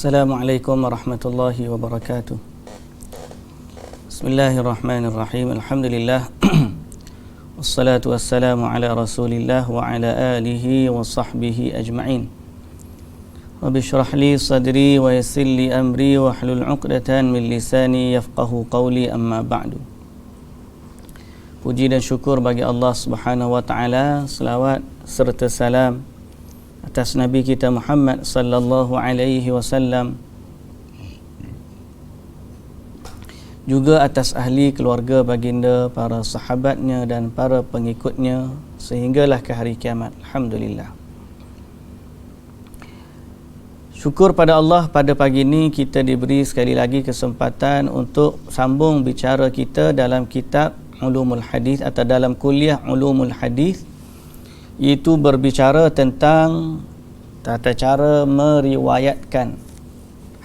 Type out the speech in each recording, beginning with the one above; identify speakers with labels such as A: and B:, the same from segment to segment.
A: Assalamualaikum warahmatullahi wabarakatuh. Bismillahirrahmanirrahim. Alhamdulillah. Wassalatu wassalamu ala Rasulillah wa ala alihi wa sahbihi ajma'in. Rabbi shrah li sadri wa yassir li amri wa hlul 'uqdatan min lisani yafqahu qawli, amma ba'du. Puji dan syukur bagi Allah Subhanahu wa taala, selawat serta salam atas Nabi kita Muhammad sallallahu alaihi wasallam, juga atas ahli keluarga baginda, para sahabatnya dan para pengikutnya sehinggalah ke hari kiamat. Alhamdulillah. Syukur pada Allah, pada pagi ini kita diberi sekali lagi kesempatan untuk sambung bicara kita dalam kitab Ulumul Hadis atau dalam kuliah Ulumul Hadis, iaitu berbicara tentang tata cara meriwayatkan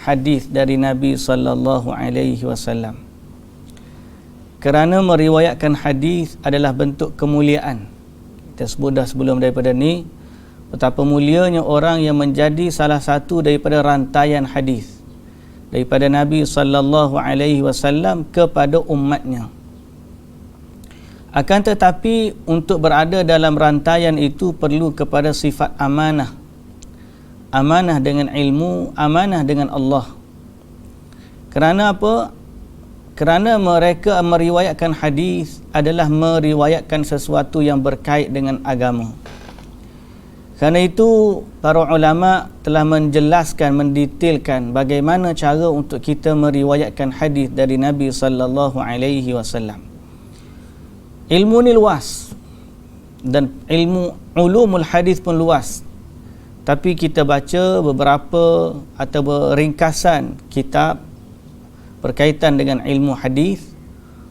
A: hadis dari Nabi sallallahu alaihi wasallam. Kerana meriwayatkan hadis adalah bentuk kemuliaan. Kita sebut dah sebelum daripada ni betapa mulianya orang yang menjadi salah satu daripada rantaian hadis daripada Nabi sallallahu alaihi wasallam kepada umatnya. Akan tetapi untuk berada dalam rantaian itu perlu kepada sifat amanah. Amanah dengan ilmu, amanah dengan Allah. Kerana apa? Kerana mereka meriwayatkan hadis adalah meriwayatkan sesuatu yang berkait dengan agama. Kerana itu para ulama telah menjelaskan, mendetailkan bagaimana cara untuk kita meriwayatkan hadis dari Nabi sallallahu alaihi wasallam. Ilmu ni luas dan ilmu ulumul hadis pun luas, tapi kita baca beberapa atau ringkasan kitab berkaitan dengan ilmu hadis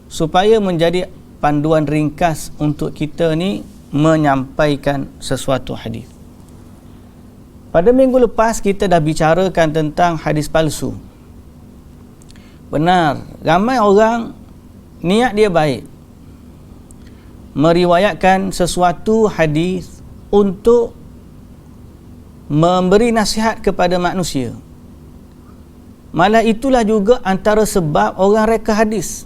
A: supaya menjadi panduan ringkas untuk kita ni menyampaikan sesuatu hadis. Pada minggu lepas kita dah bicarakan tentang hadis palsu. Benar, ramai orang niat dia baik, meriwayatkan sesuatu hadis untuk memberi nasihat kepada manusia. Malah itulah juga antara sebab orang reka hadis.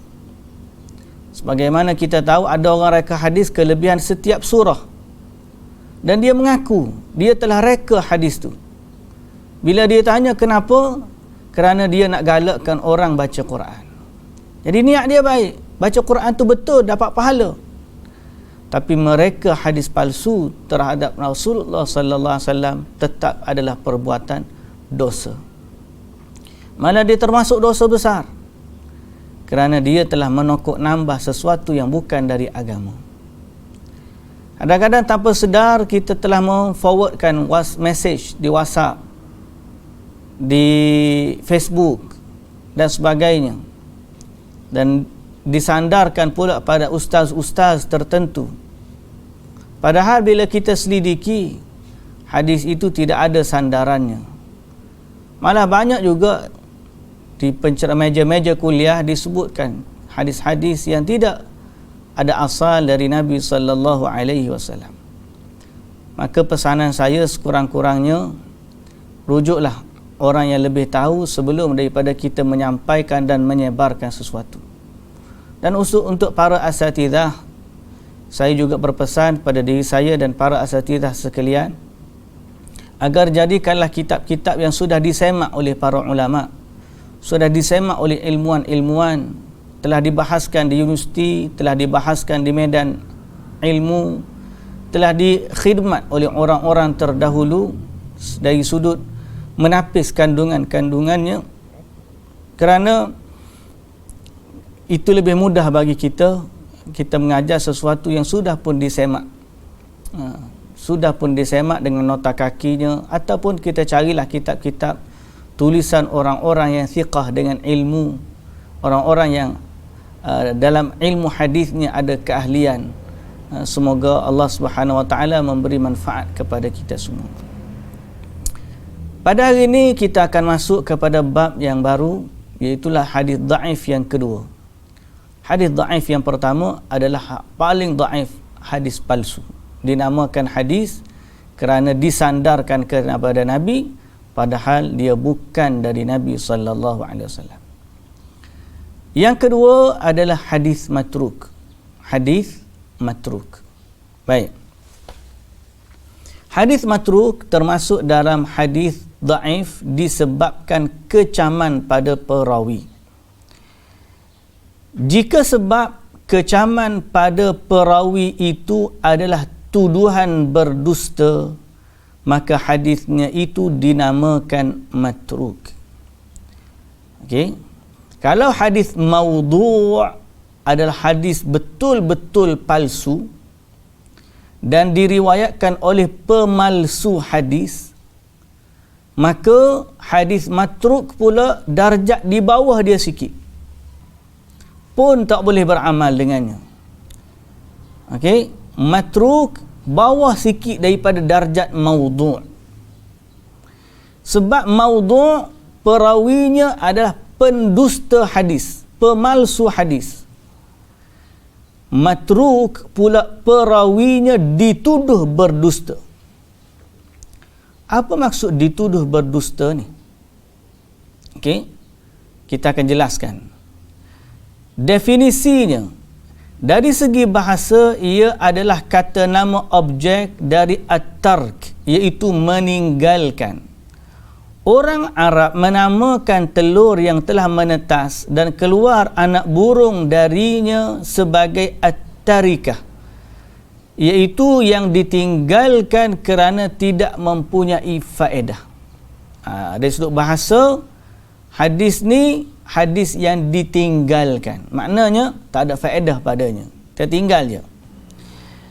A: Sebagaimana kita tahu ada orang reka hadis kelebihan setiap surah, dan dia mengaku dia telah reka hadis tu. Bila dia tanya kenapa? Kerana dia nak galakkan orang baca Quran. Jadi niat dia baik, baca Quran tu betul, dapat pahala. Tapi mereka hadis palsu terhadap Rasulullah sallallahu alaihi wasallam tetap adalah perbuatan dosa. Malah dia termasuk dosa besar, kerana dia telah menokok nambah sesuatu yang bukan dari agama. Kadang-kadang tanpa sedar kita telah memforwardkan message di WhatsApp, di Facebook dan sebagainya, dan disandarkan pula pada ustaz-ustaz tertentu. Padahal bila kita selidiki, hadis itu tidak ada sandarannya. Malah banyak juga di meja-meja kuliah disebutkan hadis-hadis yang tidak ada asal dari Nabi sallallahu alaihi wasallam. Maka pesanan saya sekurang-kurangnya, rujuklah orang yang lebih tahu sebelum daripada kita menyampaikan dan menyebarkan sesuatu. Dan untuk para asatidzah, saya juga berpesan pada diri saya dan para asatidzah sekalian, agar jadikanlah kitab-kitab yang sudah disemak oleh para ulama, sudah disemak oleh ilmuwan-ilmuwan, telah dibahaskan di universiti, telah dibahaskan di medan ilmu, telah dikhidmat oleh orang-orang terdahulu dari sudut menapis kandungan-kandungannya. Kerana itu lebih mudah bagi kita mengajar sesuatu yang sudah pun disemak, sudah pun disemak dengan nota kakinya, ataupun kita carilah kitab-kitab tulisan orang-orang yang thiqah dengan ilmu, orang-orang yang dalam ilmu hadisnya ada keahlian. Semoga Allah Subhanahu wa taala memberi manfaat kepada kita semua. Pada hari ini kita akan masuk kepada bab yang baru, iaitu hadis dhaif yang kedua. Hadis dhaif yang pertama adalah paling dhaif, hadis palsu. Dinamakan hadis kerana disandarkan kepada Nabi, padahal dia bukan dari Nabi sallallahu alaihi wasallam. Yang kedua adalah hadis matruk. Hadis matruk. Baik. Hadis matruk termasuk dalam hadis dhaif disebabkan kecaman pada perawi. Jika sebab kecaman pada perawi itu adalah tuduhan berdusta, maka hadisnya itu dinamakan matruk. Okey. Kalau hadis maudhu' adalah hadis betul-betul palsu dan diriwayatkan oleh pemalsu hadis, maka hadis matruk pula darjat di bawah dia sikit, pun tak boleh beramal dengannya. Okey, matruk bawah sikit daripada darjat maudhu'. Sebab maudhu' perawinya adalah pendusta hadis, pemalsu hadis. Matruk pula perawinya dituduh berdusta. Apa maksud dituduh berdusta ni? Okey, kita akan jelaskan. Definisinya, dari segi bahasa, ia adalah kata nama objek dari at-tark, iaitu meninggalkan. Orang Arab menamakan telur yang telah menetas dan keluar anak burung darinya sebagai at-tarikah, iaitu yang ditinggalkan kerana tidak mempunyai faedah. Dari sudut bahasa, hadis ni hadis yang ditinggalkan. Maknanya tak ada faedah padanya, tertinggal je.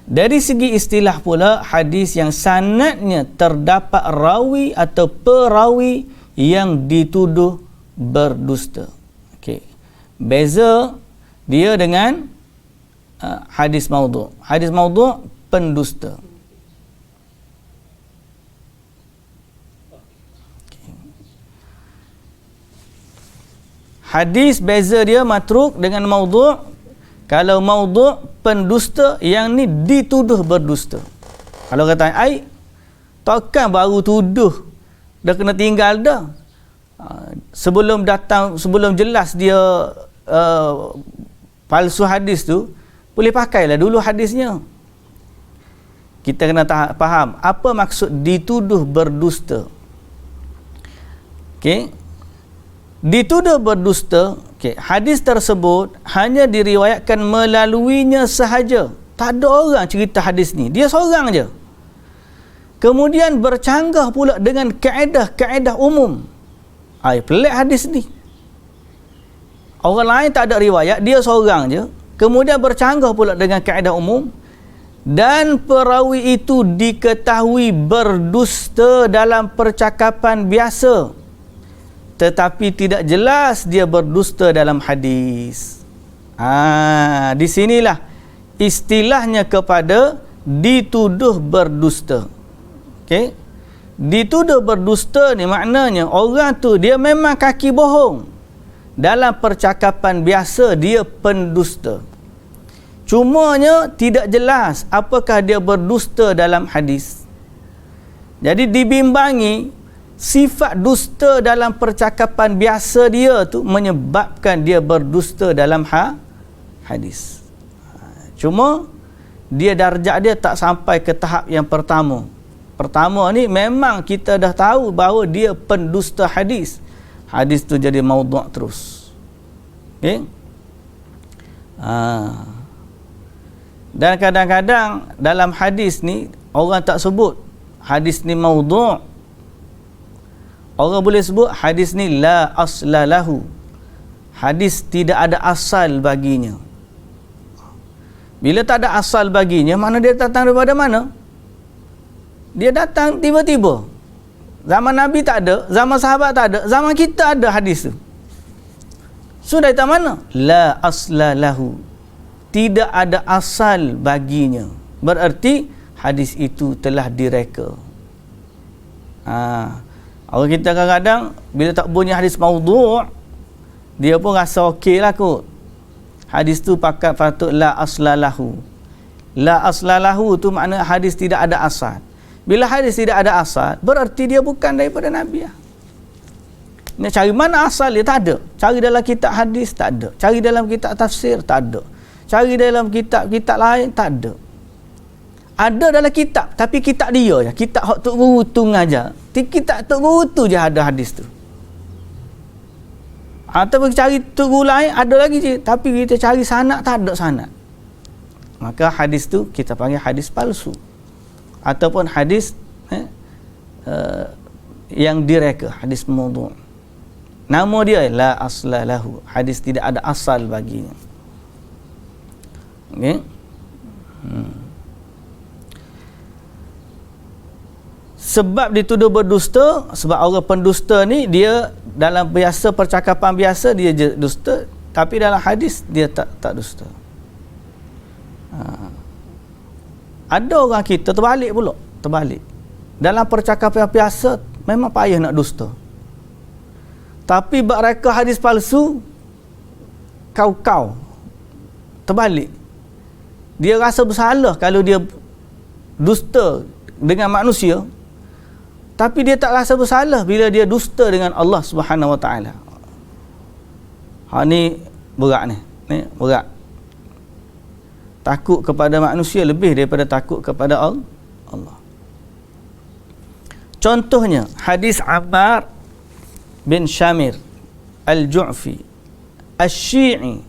A: Dari segi istilah pula, hadis yang sanadnya terdapat rawi atau perawi yang dituduh berdusta. Okey. Beza dia dengan hadis maudhu'. Hadis maudhu' pendusta. Okay. Hadis beza dia matruk dengan maudhu'. Kalau maudhu' pendusta, yang ni dituduh berdusta. Kalau kata ai, takkan baru tuduh dah kena tinggal dah. Sebelum datang, sebelum jelas dia palsu hadis tu, boleh pakailah dulu hadisnya. Kita kena faham apa maksud dituduh berdusta. Okey. Dituduh berdusta, okay, hadis tersebut hanya diriwayatkan melaluinya sahaja. Tak ada orang cerita hadis ni, dia seorang je. Kemudian bercanggah pula dengan kaedah-kaedah umum. Pelik hadis ni. Orang lain tak ada riwayat, dia seorang je. Kemudian bercanggah pula dengan kaedah umum, dan perawi itu diketahui berdusta dalam percakapan biasa, tetapi tidak jelas dia berdusta dalam hadis. Di sinilah istilahnya kepada dituduh berdusta. Okey. Dituduh berdusta ni maknanya orang tu dia memang kaki bohong. Dalam percakapan biasa dia pendusta. Cumanya tidak jelas apakah dia berdusta dalam hadis. Jadi dibimbangi sifat dusta dalam percakapan biasa dia tu menyebabkan dia berdusta dalam hadis. Cuma dia darjat dia tak sampai ke tahap yang pertama. Pertama ni memang kita dah tahu bahawa dia pendusta hadis. Hadis tu jadi maudhu' terus. Okey? Dan kadang-kadang dalam hadis ni orang tak sebut hadis ni maudhu'. Orang boleh sebut hadis ni la asla lahu. Hadis tidak ada asal baginya. Bila tak ada asal baginya, mana dia datang daripada mana? Dia datang tiba-tiba. Zaman Nabi tak ada, zaman sahabat tak ada, zaman kita ada hadis tu. Sudah dari mana? La asla lahu. Tidak ada asal baginya. Berarti hadis itu telah direka. Orang kita kadang-kadang bila tak bunyi hadis maudhu', dia pun rasa okey lah kot. Hadis tu pakat patut la aslalahu. La aslalahu tu makna hadis tidak ada asal. Bila hadis tidak ada asal, berarti dia bukan daripada Nabi lah. Nak cari mana asal dia? Tak ada. Cari dalam kitab hadis, tak ada. Cari dalam kitab tafsir, tak ada. Cari dalam kitab-kitab lain, tak ada. Ada dalam kitab, tapi kitab dia je. Kitab hak Tok Guru tu ngajar. Kitab Tok Guru tu je ada hadis tu. Ataupun cari Tok Guru lain, ada lagi je. Tapi kita cari sanad, tak ada sanad. Maka hadis tu kita panggil hadis palsu. Ataupun hadis yang direka, hadis maudhu'. Nama dia la asla lahu. Hadis tidak ada asal baginya. Okey. Sebab dituduh berdusta, sebab orang pendusta ni dia dalam biasa percakapan biasa dia dusta, tapi dalam hadis dia tak dusta. Ada orang kita terbalik pula, terbalik. Dalam percakapan biasa memang payah nak dusta. Tapi bab reka hadis palsu, kau terbalik. Dia rasa bersalah kalau dia dusta dengan manusia, tapi dia tak rasa bersalah bila dia dusta dengan Allah Subhanahu Wa Taala. Ni berat ni. Ni berat. Takut kepada manusia lebih daripada takut kepada Allah. Contohnya hadis Ammar bin Shamir Al-Ju'fi Asy-Syi'i.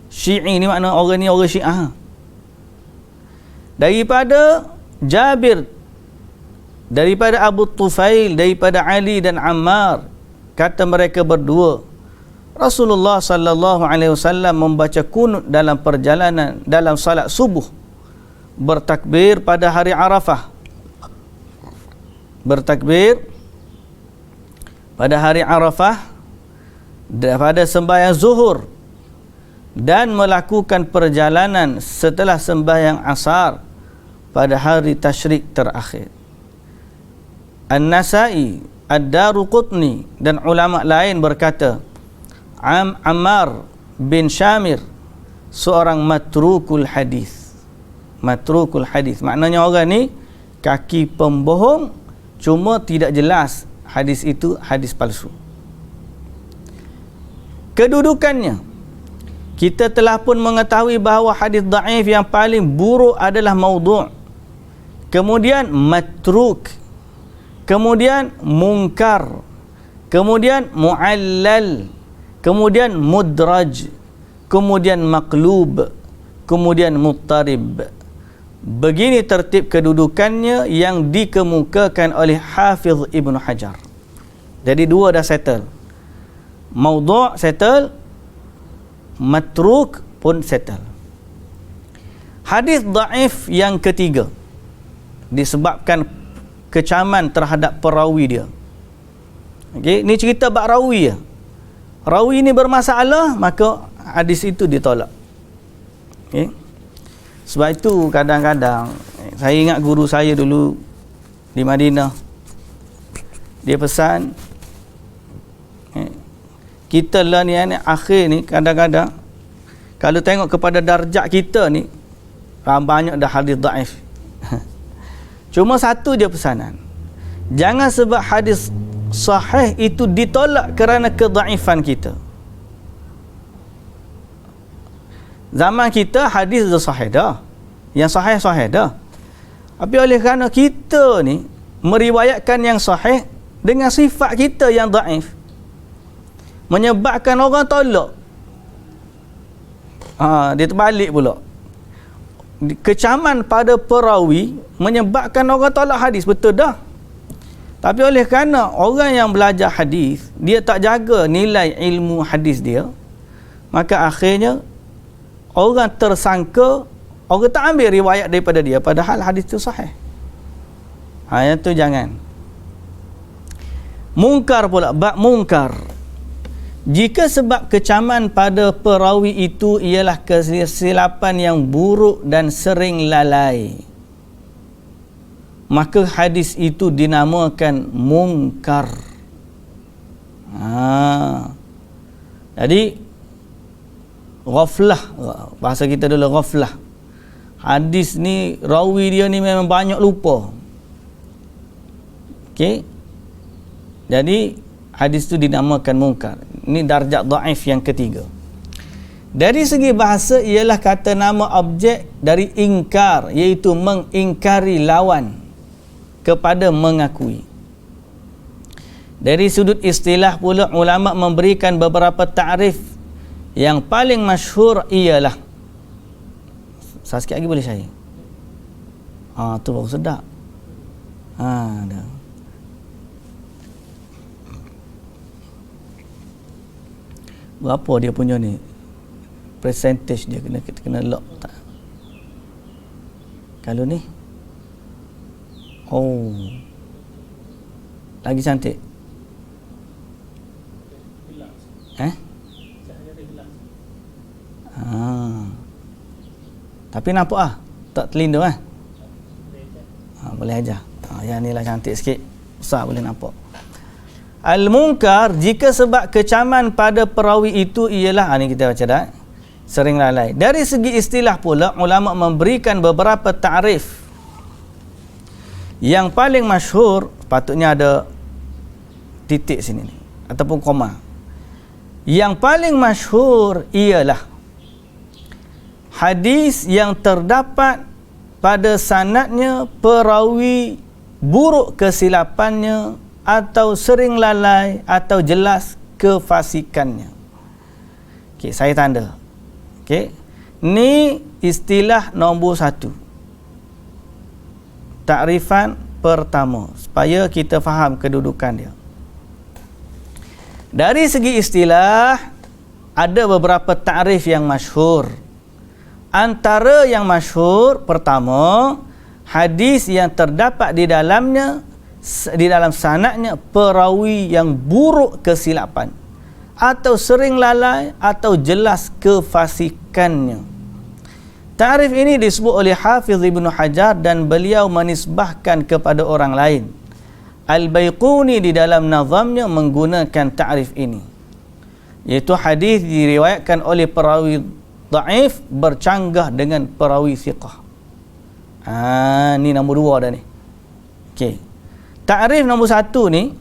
A: Syi'i ni makna orang ni orang Syiah. Daripada Jabir, daripada Abu Tufail, daripada Ali dan Ammar, kata mereka berdua, Rasulullah sallallahu alaihi wasallam membaca kunut dalam perjalanan dalam salat subuh, bertakbir pada hari Arafah. Bertakbir pada hari Arafah pada sembahyang zuhur dan melakukan perjalanan setelah sembahyang asar pada hari tasyrik terakhir. An-Nasa'i, Ad-Daruqutni dan ulama lain berkata, Ammar bin Shamir seorang matrukul hadis. Matrukul hadis maknanya orang ni kaki pembohong, cuma tidak jelas hadis itu hadis palsu. Kedudukannya, kita telah pun mengetahui bahawa hadis dhaif yang paling buruk adalah maudhu', kemudian matruk, kemudian munkar, kemudian mu'allal, kemudian mudraj, kemudian maqlub, kemudian muttarib. Begini tertib kedudukannya yang dikemukakan oleh Hafiz Ibn Hajar. Jadi dua dah settle. Maudhu' settle, matruk pun settle. Hadis dhaif yang ketiga disebabkan kecaman terhadap perawi dia. Okey, ni cerita bab rawi ya. Rawi ni bermasalah, maka hadis itu ditolak. Okey. Sebab itu kadang-kadang saya ingat guru saya dulu di Madinah, dia pesan, kita lah ni akhir ni kadang-kadang kalau tengok kepada darjat kita ni banyak dah hadis dhaif. Cuma satu je pesanan, jangan sebab hadis sahih itu ditolak kerana kedhaifan kita. Zaman kita hadis dah sahih dah, yang sahih dah, tapi oleh kerana kita ni meriwayatkan yang sahih dengan sifat kita yang dhaif, menyebabkan orang tolak. Dia terbalik pula. Kecaman pada perawi menyebabkan orang tolak hadis, betul dah. Tapi oleh kerana orang yang belajar hadis dia tak jaga nilai ilmu hadis dia, maka akhirnya orang tersangka, orang tak ambil riwayat daripada dia padahal hadis itu sahih. Yang tu jangan. Mungkar pula, bab mungkar. Jika sebab kecaman pada perawi itu ialah kesilapan yang buruk dan sering lalai, maka hadis itu dinamakan mungkar. Jadi ghaflah, bahasa kita dulu ghaflah. hadis ni rawi dia ni memang banyak lupa. Okey. Jadi hadis tu dinamakan mungkar. Ini darjat dhaif yang ketiga. Dari segi bahasa ialah kata nama objek dari ingkar, iaitu mengingkari lawan kepada mengakui. Dari sudut istilah pula, ulama memberikan beberapa takrif. Yang paling masyhur ialah, sikit lagi boleh saya? Tu baru sedap. Dah. Berapa dia punya ni? Percentage dia kena lock tak? Kalau ni, lagi cantik. Tapi nampak tak terlindung boleh aja. Yang ni lah cantik sikit, besar boleh nampak. Al-munkar jika sebab kecaman pada perawi itu ialah, ni kita baca dah, sering lalai. Dari segi istilah pula, ulama memberikan beberapa takrif. Yang paling masyhur, patutnya ada titik sini ni, ataupun koma. Yang paling masyhur ialah hadis yang terdapat pada sanadnya perawi buruk kesilapannya, atau sering lalai, atau jelas kefasikannya. Okey, saya tanda. Okey, ni istilah nombor 1, takrifan pertama, supaya kita faham kedudukan dia. Dari segi istilah, ada beberapa takrif yang masyhur. Antara yang masyhur, pertama, hadis yang terdapat di dalamnya, di dalam sanadnya perawi yang buruk kesilapan, atau sering lalai, atau jelas kefasikannya. Takrif ini disebut oleh Hafiz Ibnu Hajar dan beliau menisbahkan kepada orang lain. Al-Baiquni di dalam nazamnya menggunakan takrif ini, iaitu hadis diriwayatkan oleh perawi dhaif bercanggah dengan perawi thiqah. Ni nombor 2 dah ni. Okey. Takrif nombor 1 ni,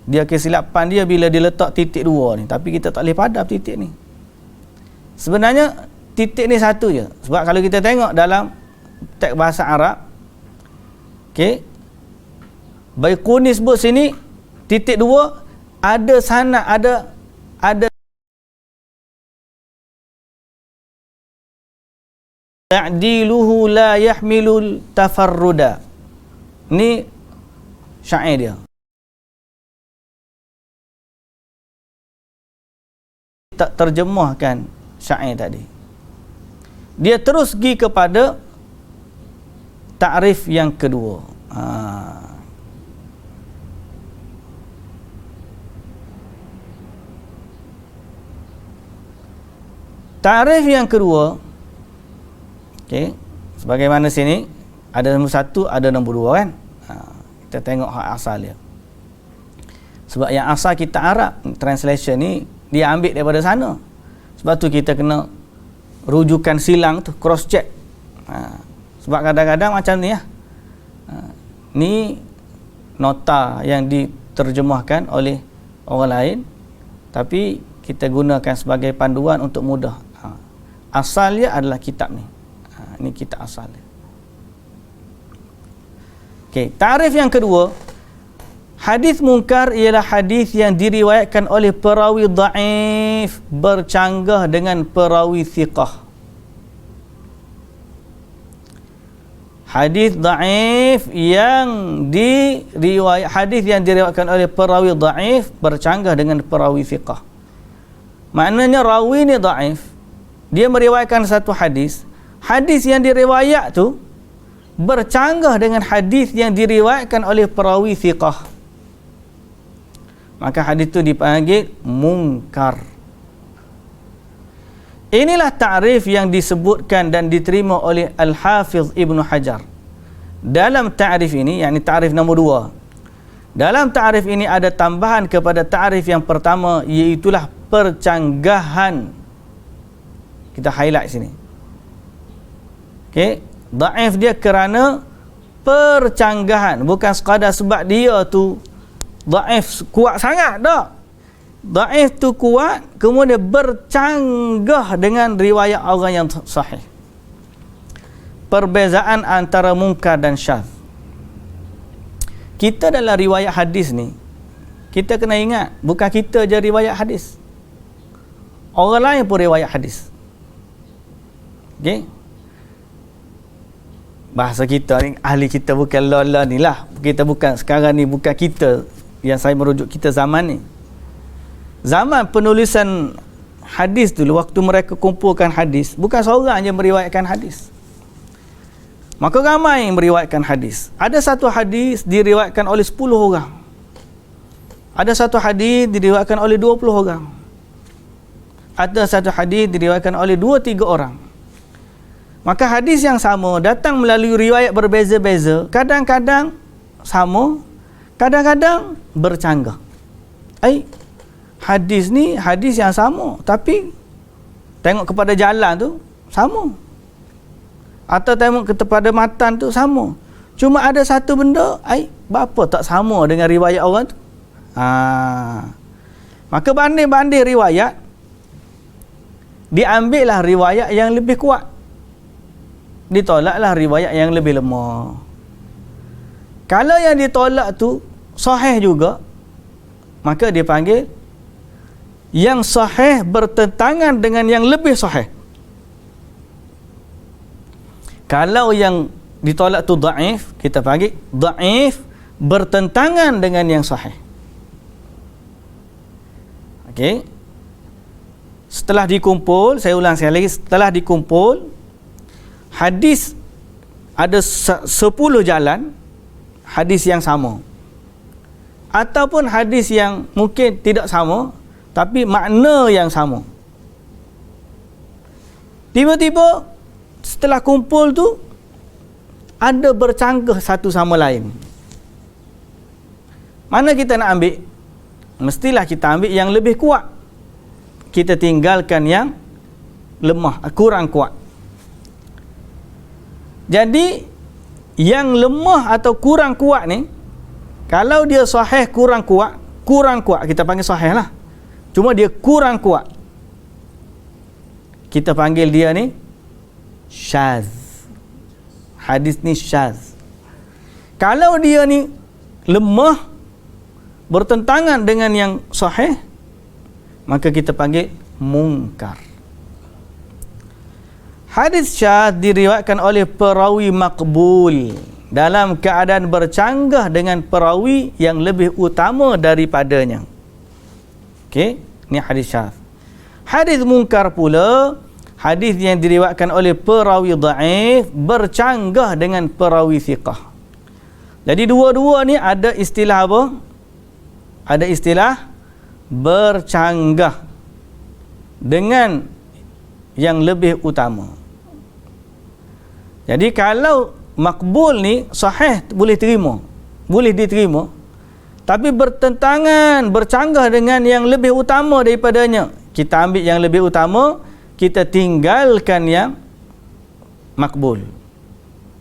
A: dia kesilapan dia bila dia letak titik 2 ni, tapi kita tak boleh padam titik ni. Sebenarnya titik ni satu je. Sebab kalau kita tengok dalam teks bahasa Arab, okey, Baiquni sebut sini titik 2, ada sanad, ada ta'diluhu la yahmilul tafarruda. Ni syair dia. Tak terjemahkan syair tadi. Dia terus pergi kepada takrif yang kedua. Takrif yang kedua, okey, sebagaimana sini ada nombor 1, ada nombor 2 kan. Kita tengok hak asal dia. Sebab yang asal kita Arab, translation ni dia ambil daripada sana. Sebab tu kita kena rujukan silang tu, cross check. Sebab kadang-kadang macam ni ni nota yang diterjemahkan oleh orang lain, tapi kita gunakan sebagai panduan untuk mudah. Asalnya adalah kitab ni. Ini kitab asal dia. Okey, takrif yang kedua, hadis mungkar ialah hadis yang diriwayatkan oleh perawi dhaif bercanggah dengan perawi thiqah. Hadis dhaif yang diriwayatkan oleh perawi dhaif bercanggah dengan perawi thiqah. Maknanya rawi ni dhaif, dia meriwayatkan satu hadis, hadis yang diriwayat tu bercanggah dengan hadis yang diriwayatkan oleh perawi thiqah, maka hadis itu dipanggil mungkar. Inilah takrif yang disebutkan dan diterima oleh Al-Hafiz Ibnu Hajar. Dalam takrif ini, yakni takrif nombor 2, dalam takrif ini ada tambahan kepada takrif yang pertama, iaitulah percanggahan. Kita highlight sini. Okey, dhaif dia kerana percanggahan, bukan sekadar sebab dia tu dhaif kuat sangat dak. Dhaif tu kuat kemudian bercanggah dengan riwayat orang yang sahih. Perbezaan antara munkar dan syadz. Kita dalam riwayat hadis ni, kita kena ingat, bukan kita je riwayat hadis. Orang lain pun riwayat hadis. Okey? Bahasa kita ni, ahli kita bukan lola ni lah. Kita bukan, sekarang ni bukan kita yang saya merujuk kita zaman ni. Zaman penulisan hadis dulu, waktu mereka kumpulkan hadis, bukan seorang je meriwayatkan hadis. Maka ramai yang meriwayatkan hadis. Ada satu hadis diriwayatkan oleh 10 orang. Ada satu hadis diriwayatkan oleh 20 orang. Ada satu hadis diriwayatkan oleh 2-3 orang. Maka hadis yang sama datang melalui riwayat berbeza-beza, kadang-kadang sama, kadang-kadang bercanggah. Hadis ni hadis yang sama, tapi tengok kepada jalan tu sama, atau tengok kepada matan tu sama. Cuma ada satu benda, berapa tak sama dengan riwayat orang tu. Maka banding-banding riwayat, diambillah riwayat yang lebih kuat, ditolaklah riwayat yang lebih lemah. Kalau yang ditolak tu sahih juga, maka dia panggil yang sahih bertentangan dengan yang lebih sahih. Kalau yang ditolak tu dhaif, kita panggil dhaif bertentangan dengan yang sahih. Okey. Setelah dikumpul, saya ulang sekali lagi, setelah dikumpul hadis, ada 10 jalan hadis yang sama, ataupun hadis yang mungkin tidak sama tapi makna yang sama. Tiba-tiba setelah kumpul tu ada bercanggah satu sama lain. Mana kita nak ambil? Mestilah kita ambil yang lebih kuat. Kita tinggalkan yang lemah, kurang kuat. Jadi yang lemah atau kurang kuat ni, kalau dia sahih kurang kuat, kita panggil sahih lah. Cuma dia kurang kuat, kita panggil dia ni syadz. Hadis ni syadz. Kalau dia ni lemah, bertentangan dengan yang sahih, maka kita panggil munkar. Hadis syadz diriwayatkan oleh perawi maqbul dalam keadaan bercanggah dengan perawi yang lebih utama daripadanya. Okey, ni hadis syadz. Hadis munkar pula hadis yang diriwayatkan oleh perawi dhaif bercanggah dengan perawi thiqah. Jadi dua-dua ni ada istilah apa? Ada istilah bercanggah dengan yang lebih utama. Jadi kalau makbul ni sahih boleh terima, boleh diterima, tapi bertentangan, bercanggah dengan yang lebih utama daripadanya, kita ambil yang lebih utama, kita tinggalkan yang makbul.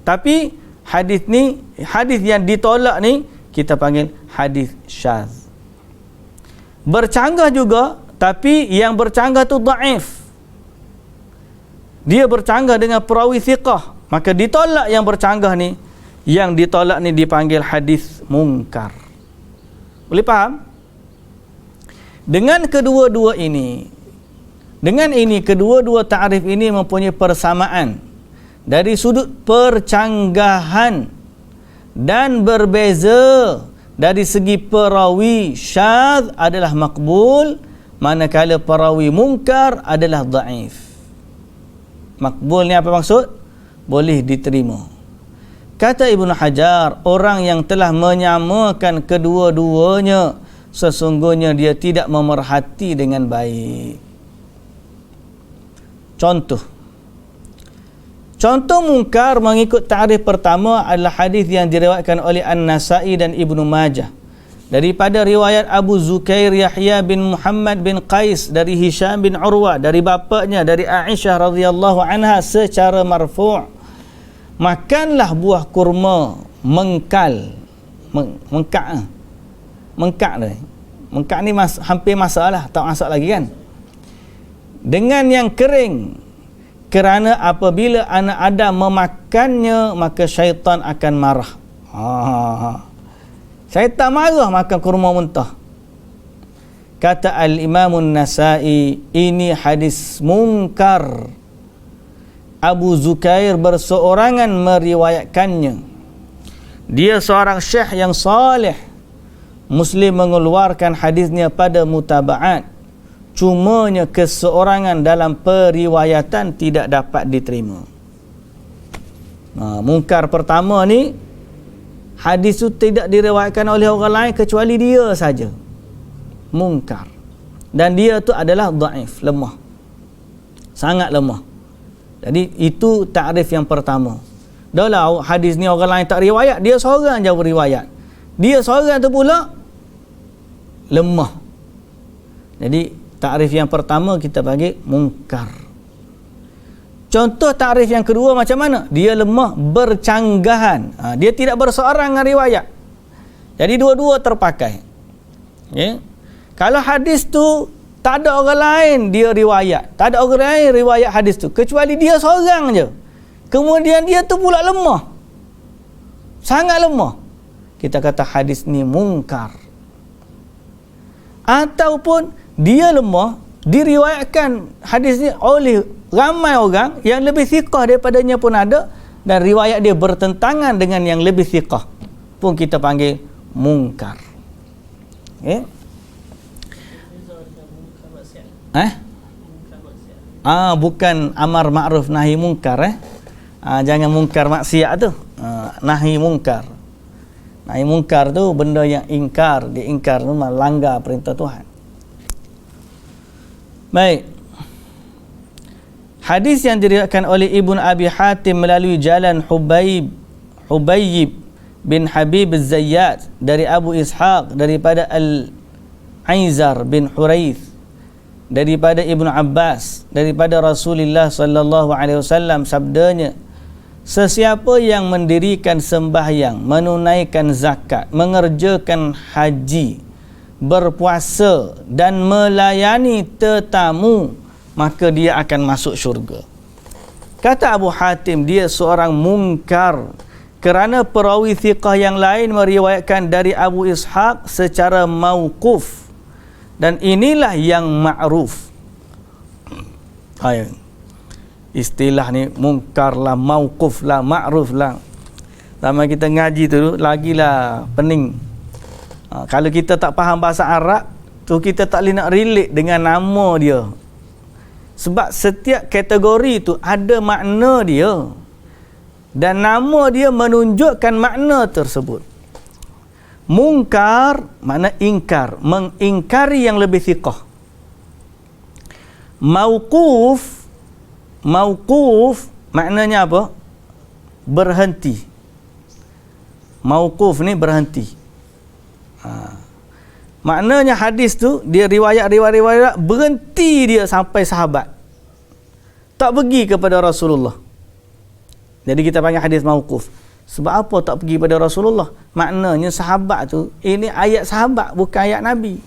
A: Tapi hadis ni, hadis yang ditolak ni, kita panggil hadis syadz. Bercanggah juga, tapi yang bercanggah tu dhaif, dia bercanggah dengan perawi thiqah, maka ditolak yang bercanggah ni. Yang ditolak ni dipanggil hadis munkar. Boleh faham? Dengan kedua-dua ini, kedua-dua ta'rif ini mempunyai persamaan dari sudut percanggahan dan berbeza dari segi perawi. Syadz adalah makbul, manakala perawi munkar adalah dhaif. Makbul ni apa maksud? Boleh diterima. Kata Ibnu Hajar, orang yang telah menyamakan kedua-duanya, sesungguhnya dia tidak memerhati dengan baik. Contoh munkar mengikut ta'rif pertama adalah hadis yang diriwayatkan oleh An-Nasa'i dan Ibnu Majah daripada riwayat Abu Zukair Yahya bin Muhammad bin Qais dari Hisham bin Urwah dari bapaknya dari Aisyah radhiyallahu anha secara marfu'. makanlah buah kurma mengkal. Mengkak dah. Mengkak ni hampir masak lah, tak masak lagi kan. Dengan yang kering, kerana apabila anak Adam memakannya, maka syaitan akan marah. Syaitan marah makan kurma mentah. Kata Al-Imamun Nasa'i, ini hadis munkar. Abu Zukair berseorangan meriwayatkannya. Dia seorang syekh yang salih. Muslim mengeluarkan hadisnya pada mutaba'at. Cumanya keseorangan dalam periwayatan tidak dapat diterima. Mungkar pertama ni, hadis itu tidak diriwayatkan oleh orang lain kecuali dia saja. Mungkar. Dan dia tu adalah dhaif, lemah. Sangat lemah. Jadi itu takrif yang pertama. Dah lah hadis ni orang lain tak riwayat, dia seorang je beriwayat. Dia seorang tu pula lemah. Jadi takrif yang pertama kita panggil mungkar. Contoh takrif yang kedua macam mana? Dia lemah bercanggahan. Dia tidak berseorang dengan riwayat. Jadi dua-dua terpakai. Ya. Kalau hadis tu tak ada orang lain dia riwayat, tak ada orang lain riwayat hadis tu kecuali dia seorang je. Kemudian dia tu pula lemah. Sangat lemah. Kita kata hadis ni mungkar. Ataupun dia lemah, diriwayatkan hadis ni oleh ramai orang yang lebih thiqah daripadanya pun ada, dan riwayat dia bertentangan dengan yang lebih thiqah, pun kita panggil mungkar. Okay? Bukan amar ma'ruf nahi mungkar. Jangan mungkar maksiat tu. Nahi mungkar. Nahi mungkar tu benda yang ingkar, diingkar tu melanggar perintah Tuhan. Baik. Hadis yang diriwayatkan oleh Ibn Abi Hatim melalui jalan Hubayib bin Habib Az-Zayyat dari Abu Ishaq, daripada Al-Aizar bin Huraith, daripada Ibnu Abbas, daripada Rasulullah sallallahu alaihi wasallam, sabdanya, sesiapa yang mendirikan sembahyang, menunaikan zakat, mengerjakan haji, berpuasa dan melayani tetamu, maka dia akan masuk syurga. Kata Abu Hatim, dia seorang mungkar kerana perawi thiqah yang lain meriwayatkan dari Abu Ishaq secara mauquf, dan inilah yang ma'ruf. Istilah ni mungkar lah, mauquf lah, ma'ruf lah. Sama kita ngaji tu lagilah pening. Kalau kita tak faham bahasa Arab tu, kita tak boleh nak relate dengan nama dia. Sebab setiap kategori tu ada makna dia, dan nama dia menunjukkan makna tersebut. Mungkar makna ingkar, mengingkari yang lebih thiqah. Mauquf maknanya apa? Berhenti. Mauquf ni berhenti. Maknanya hadis tu dia riwayat berhenti dia sampai sahabat, tak pergi kepada Rasulullah. Jadi kita panggil hadis mauquf. Sebab apa tak pergi pada Rasulullah? Maknanya sahabat tu, ini ayat sahabat, bukan ayat Nabi.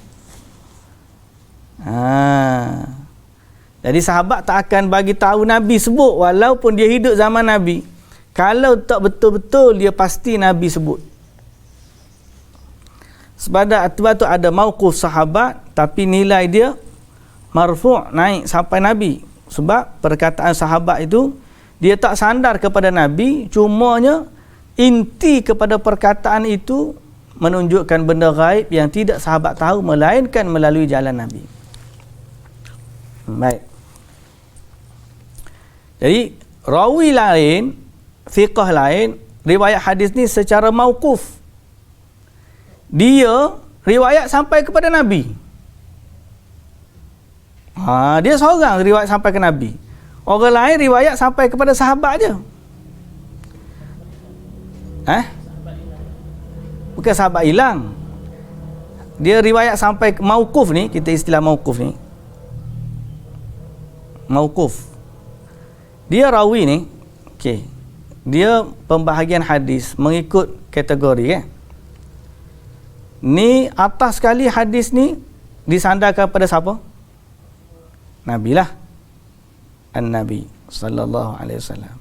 A: Jadi sahabat tak akan bagi tahu Nabi sebut, walaupun dia hidup zaman Nabi. Kalau tak betul-betul dia pasti Nabi sebut. Sebab tu ada mauquf sahabat, tapi nilai dia marfu', naik sampai Nabi. Sebab perkataan sahabat itu dia tak sandar kepada Nabi, cumanya inti kepada perkataan itu menunjukkan benda gaib yang tidak sahabat tahu, melainkan melalui jalan Nabi. Baik. Jadi rawi lain, fiqh lain, riwayat hadis ni secara mauquf. Dia riwayat sampai kepada Nabi. Dia seorang riwayat sampai ke Nabi. Orang lain riwayat sampai kepada sahabat je. Bukan sahabat hilang. Dia riwayat sampai mauquf ni, kita istilah mauquf ni. Mauquf. Dia rawi ni, okey. dia pembahagian hadis mengikut kategori kan. Ni atas sekali hadis ni disandarkan pada siapa? Nabi lah. An-Nabi sallallahu alaihi wasallam.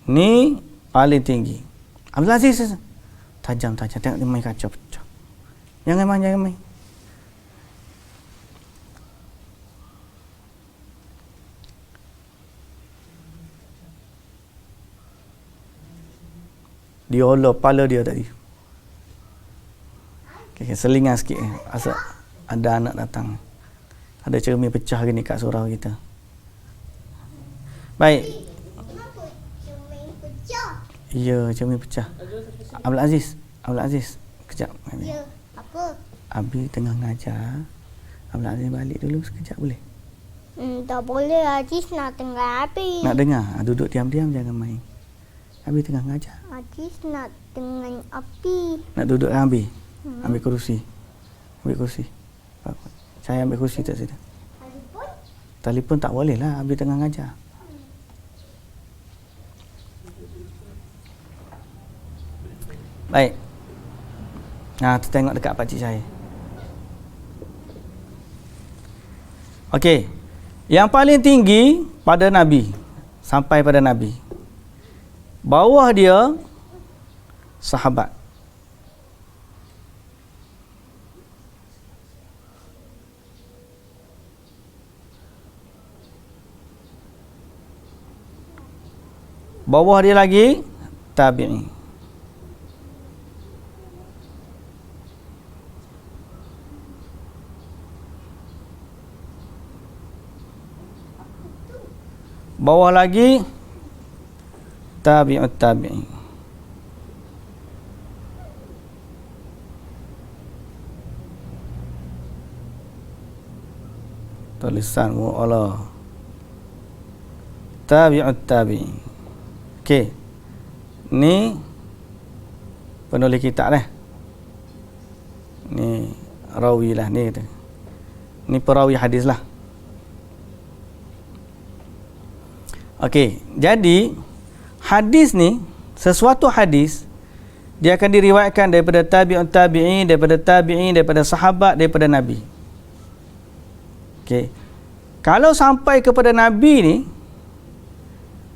A: Ni paling tinggi. Abdul Aziz tajam tengok dia main kacau pecah. Jangan main. Dia olah kepala dia tadi. Okay, selingan sikit asal ada anak datang. Ada cermin pecah gini kat surau kita. Baik. Ya, cermin pecah. Abdul Aziz. Kejap.
B: Ya, apa?
A: Abi tengah ngajar. Abdul Aziz balik dulu sekejap boleh?
B: Tak boleh, Aziz nak tengah api.
A: Nak dengar? Duduk diam-diam jangan main. Abi tengah ngajar.
B: Aziz nak tengah api.
A: Nak duduk dengan Abi? Ambil kerusi. Saya ambil kerusi tak sini. Telefon tak boleh lah. Abi tengah ngajar. Baik. Tengok dekat pakcik saya. Okey. Yang paling tinggi pada Nabi. Sampai pada Nabi. Bawah dia sahabat. Bawah dia lagi tabi'in. Bawah lagi tabi'ut tabi'in. Tulisanmu Allah. Tabi'ut tabi'in. Okey. Ni penulis kitab dah. Ni rawi lah ni. Ni perawi hadis lah. Okey, jadi hadis ni, sesuatu hadis dia akan diriwayatkan daripada tabi'un tabi'in, daripada sahabat, daripada Nabi. Okey. Kalau sampai kepada Nabi ni,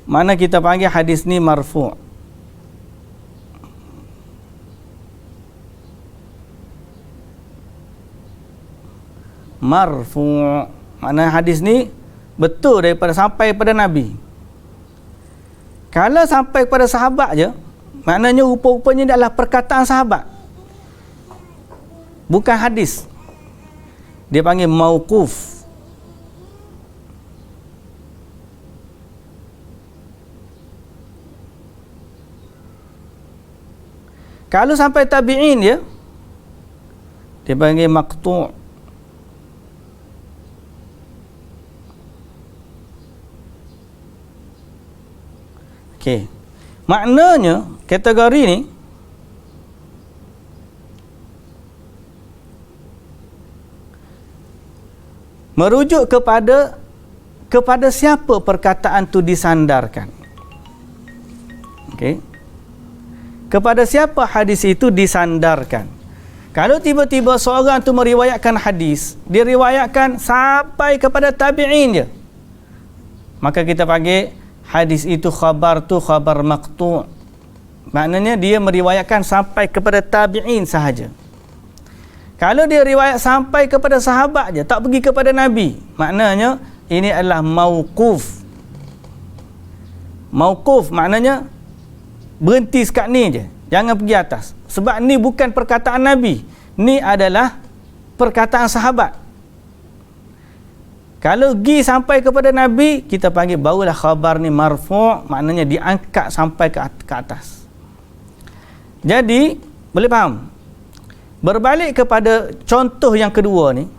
A: mana kita panggil hadis ni marfu'. Marfu', mana hadis ni betul daripada sampai pada Nabi. Kalau sampai kepada sahabat je, maknanya rupa-rupanya dia adalah perkataan sahabat, bukan hadis. Dia panggil mauquf. Kalau sampai tabi'in dia panggil maqtu'. Okey. Maknanya kategori ni merujuk kepada siapa perkataan tu disandarkan. Okey. Kepada siapa hadis itu disandarkan. Kalau tiba-tiba seorang tu meriwayatkan hadis, dia riwayatkan sampai kepada tabi'in je, maka kita panggil hadis itu khabar maqtu'. Maknanya dia meriwayatkan sampai kepada tabi'in sahaja. Kalau dia riwayat sampai kepada sahabat je, tak pergi kepada Nabi, maknanya ini adalah mauquf. Mauquf maknanya berhenti sekat ni je, jangan pergi atas. Sebab ni bukan perkataan Nabi, ni adalah perkataan sahabat. Kalau pergi sampai kepada Nabi, kita panggil barulah khabar ni marfu', maknanya diangkat sampai ke atas. Jadi, boleh faham? Berbalik kepada contoh yang kedua ni,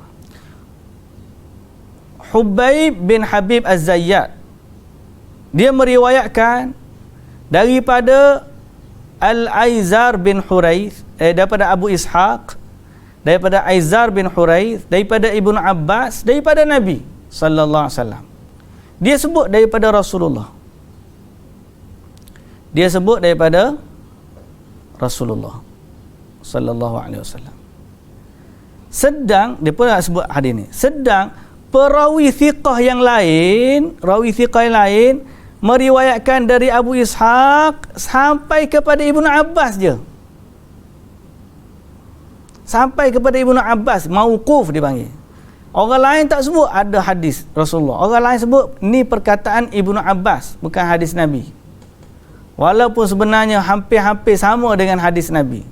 A: Hubaib bin Habib Az-Zayyad, dia meriwayatkan daripada Al-Aizar bin Huraith, daripada Abu Ishaq, daripada Aizar bin Huraith, daripada Ibnu Abbas, daripada Nabi sallallahu alaihi wasallam. Dia sebut daripada Rasulullah. Dia sebut daripada Rasulullah sallallahu alaihi wasallam. Sedang dia pun nak sebut hadis ni. Sedang perawi thiqah yang lain, meriwayatkan dari Abu Ishaq sampai kepada Ibnu Abbas je. Sampai kepada Ibnu Abbas, mauquf dipanggil. Orang lain tak sebut ada hadis Rasulullah. Orang lain sebut ni perkataan Ibnu Abbas, bukan hadis Nabi. Walaupun sebenarnya hampir-hampir sama dengan hadis Nabi.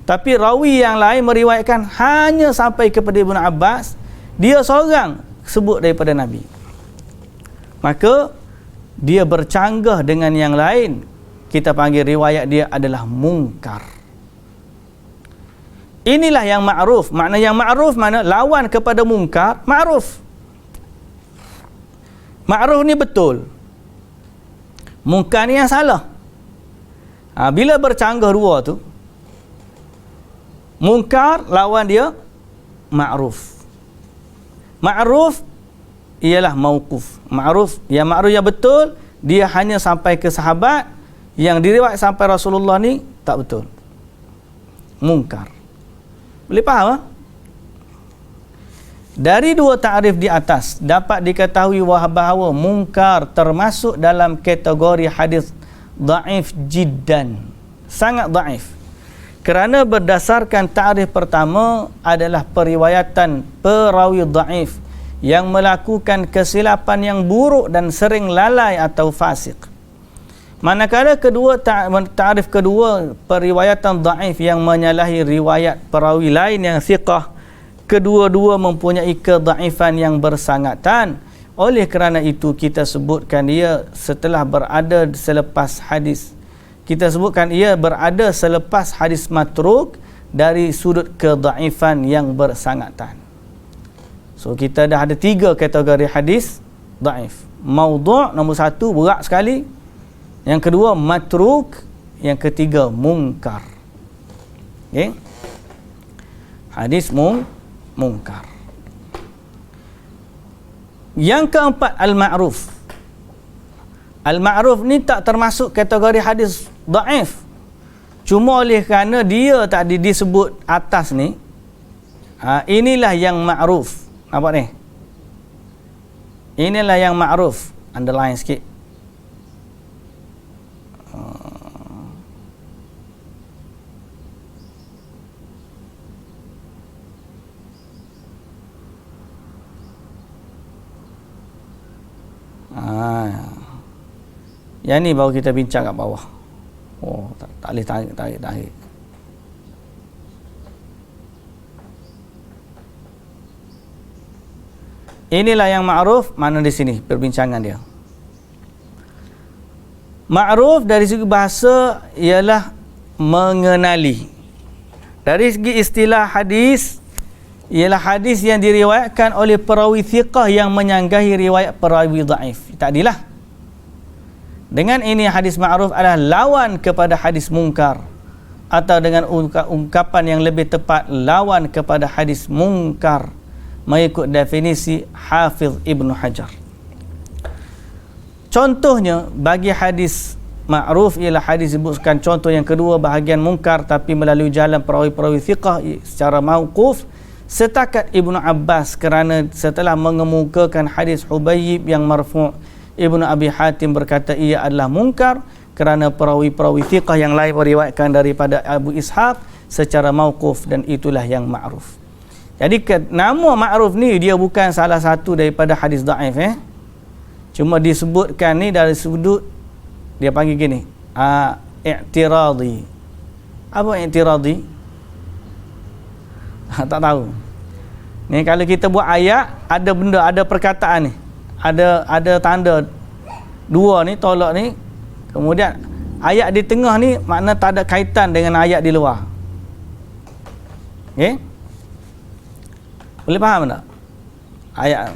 A: Tapi rawi yang lain meriwayatkan hanya sampai kepada Ibnu Abbas, dia seorang sebut daripada Nabi. Maka dia bercanggah dengan yang lain, kita panggil riwayat dia adalah mungkar. Inilah yang ma'ruf. Makna yang ma'ruf mana? Lawan kepada mungkar, ma'ruf. Ma'ruf ni betul. Mungkar ni yang salah. Bila bercanggah dua tu, mungkar lawan dia ma'ruf. Ma'ruf ialah mauquf. Ma'ruf yang betul, dia hanya sampai ke sahabat. Yang diriwayat sampai Rasulullah ni tak betul. Mungkar. Boleh faham? Dari dua ta'rif di atas dapat diketahui bahawa mungkar termasuk dalam kategori hadis dhaif jiddan, sangat dhaif. Kerana berdasarkan ta'rif pertama adalah periwayatan perawi dhaif yang melakukan kesilapan yang buruk dan sering lalai atau fasik. Manakala kedua ta'rif kedua, periwayatan dhaif yang menyalahi riwayat perawi lain yang thiqah, kedua-dua mempunyai kedhaifan yang bersangatan. Oleh kerana itu kita sebutkan ia setelah berada selepas hadis. Kita sebutkan ia berada selepas hadis matruk dari sudut kedhaifan yang bersangatan. So kita dah ada 3 kategori hadis dhaif. Maudhu' nombor 1 berat sekali. Yang kedua matruk, yang ketiga mungkar. Okey. Hadis mungkar. Yang keempat al-ma'ruf. Al-ma'ruf ni tak termasuk kategori hadis dhaif. Cuma oleh kerana dia tak disebut atas ni, inilah yang ma'ruf. Nampak ni? Inilah yang ma'ruf. Underline sikit. Yang ni baru kita bincang kat bawah. Oh, tak boleh tarik. Inilah yang ma'ruf, mana di sini perbincangan dia. Ma'ruf dari segi bahasa ialah mengenali. Dari segi istilah hadis ialah hadis yang diriwayatkan oleh perawi thiqah yang menyanggahi riwayat perawi dhaif. Tak adilah. Dengan ini hadis ma'ruf adalah lawan kepada hadis mungkar, atau dengan ungkapan yang lebih tepat lawan kepada hadis mungkar mengikut definisi Hafiz Ibnu Hajar. Contohnya bagi hadis ma'ruf ialah hadis disebutkan contoh yang kedua bahagian mungkar tapi melalui jalan perawi-perawi thiqah secara mauquf setakat Ibnu Abbas, kerana setelah mengemukakan hadis Hubayb yang marfu', Ibnu Abi Hatim berkata ia adalah mungkar kerana perawi-perawi thiqah yang lain meriwayatkan daripada Abu Ishaq secara mauquf, dan itulah yang ma'ruf. Jadi nama ma'ruf ni dia bukan salah satu daripada hadis dhaif. Cuma disebutkan ni dari sudut dia panggil gini, i'tiradi. Apa i'tiradi? Tak tahu. Ni kalau kita buat ayat, ada benda, ada perkataan ni. Ada tanda dua ni, tolak ni. Kemudian ayat di tengah ni makna tak ada kaitan dengan ayat di luar. Okey? Boleh faham tak? Ayat.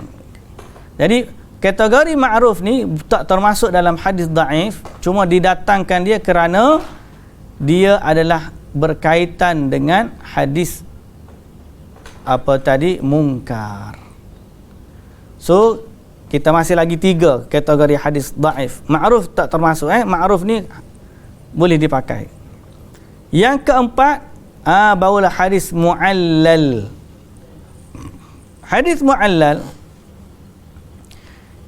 A: Jadi kategori ma'ruf ni tak termasuk dalam hadis dhaif, cuma didatangkan dia kerana dia adalah berkaitan dengan hadis apa tadi mungkar. So kita masih lagi 3 kategori hadis dhaif. Ma'ruf tak termasuk. Ma'ruf ni boleh dipakai. Yang keempat, barulah hadis mu'allal. Hadis mu'allal,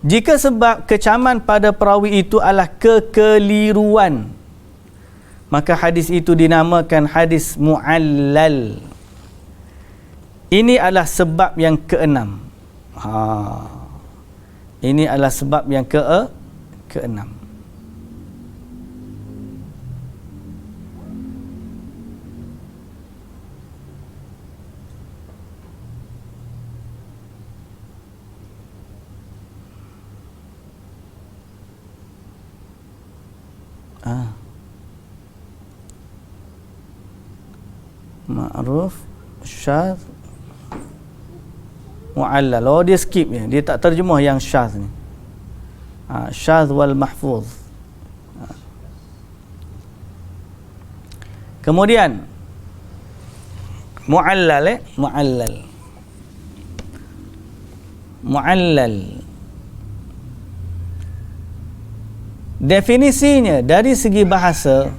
A: jika sebab kecaman pada perawi itu adalah kekeliruan, maka hadis itu dinamakan hadis mu'allal. Ini adalah sebab yang keenam. Ini adalah sebab yang keenam. Ma'ruf, syadz, mu'allal. Oh, dia skip ya. Dia tak terjemah yang syadz ni. Syadz wal mahfuz. Kemudian mu'allal, mu'allal. Definisinya dari segi bahasa,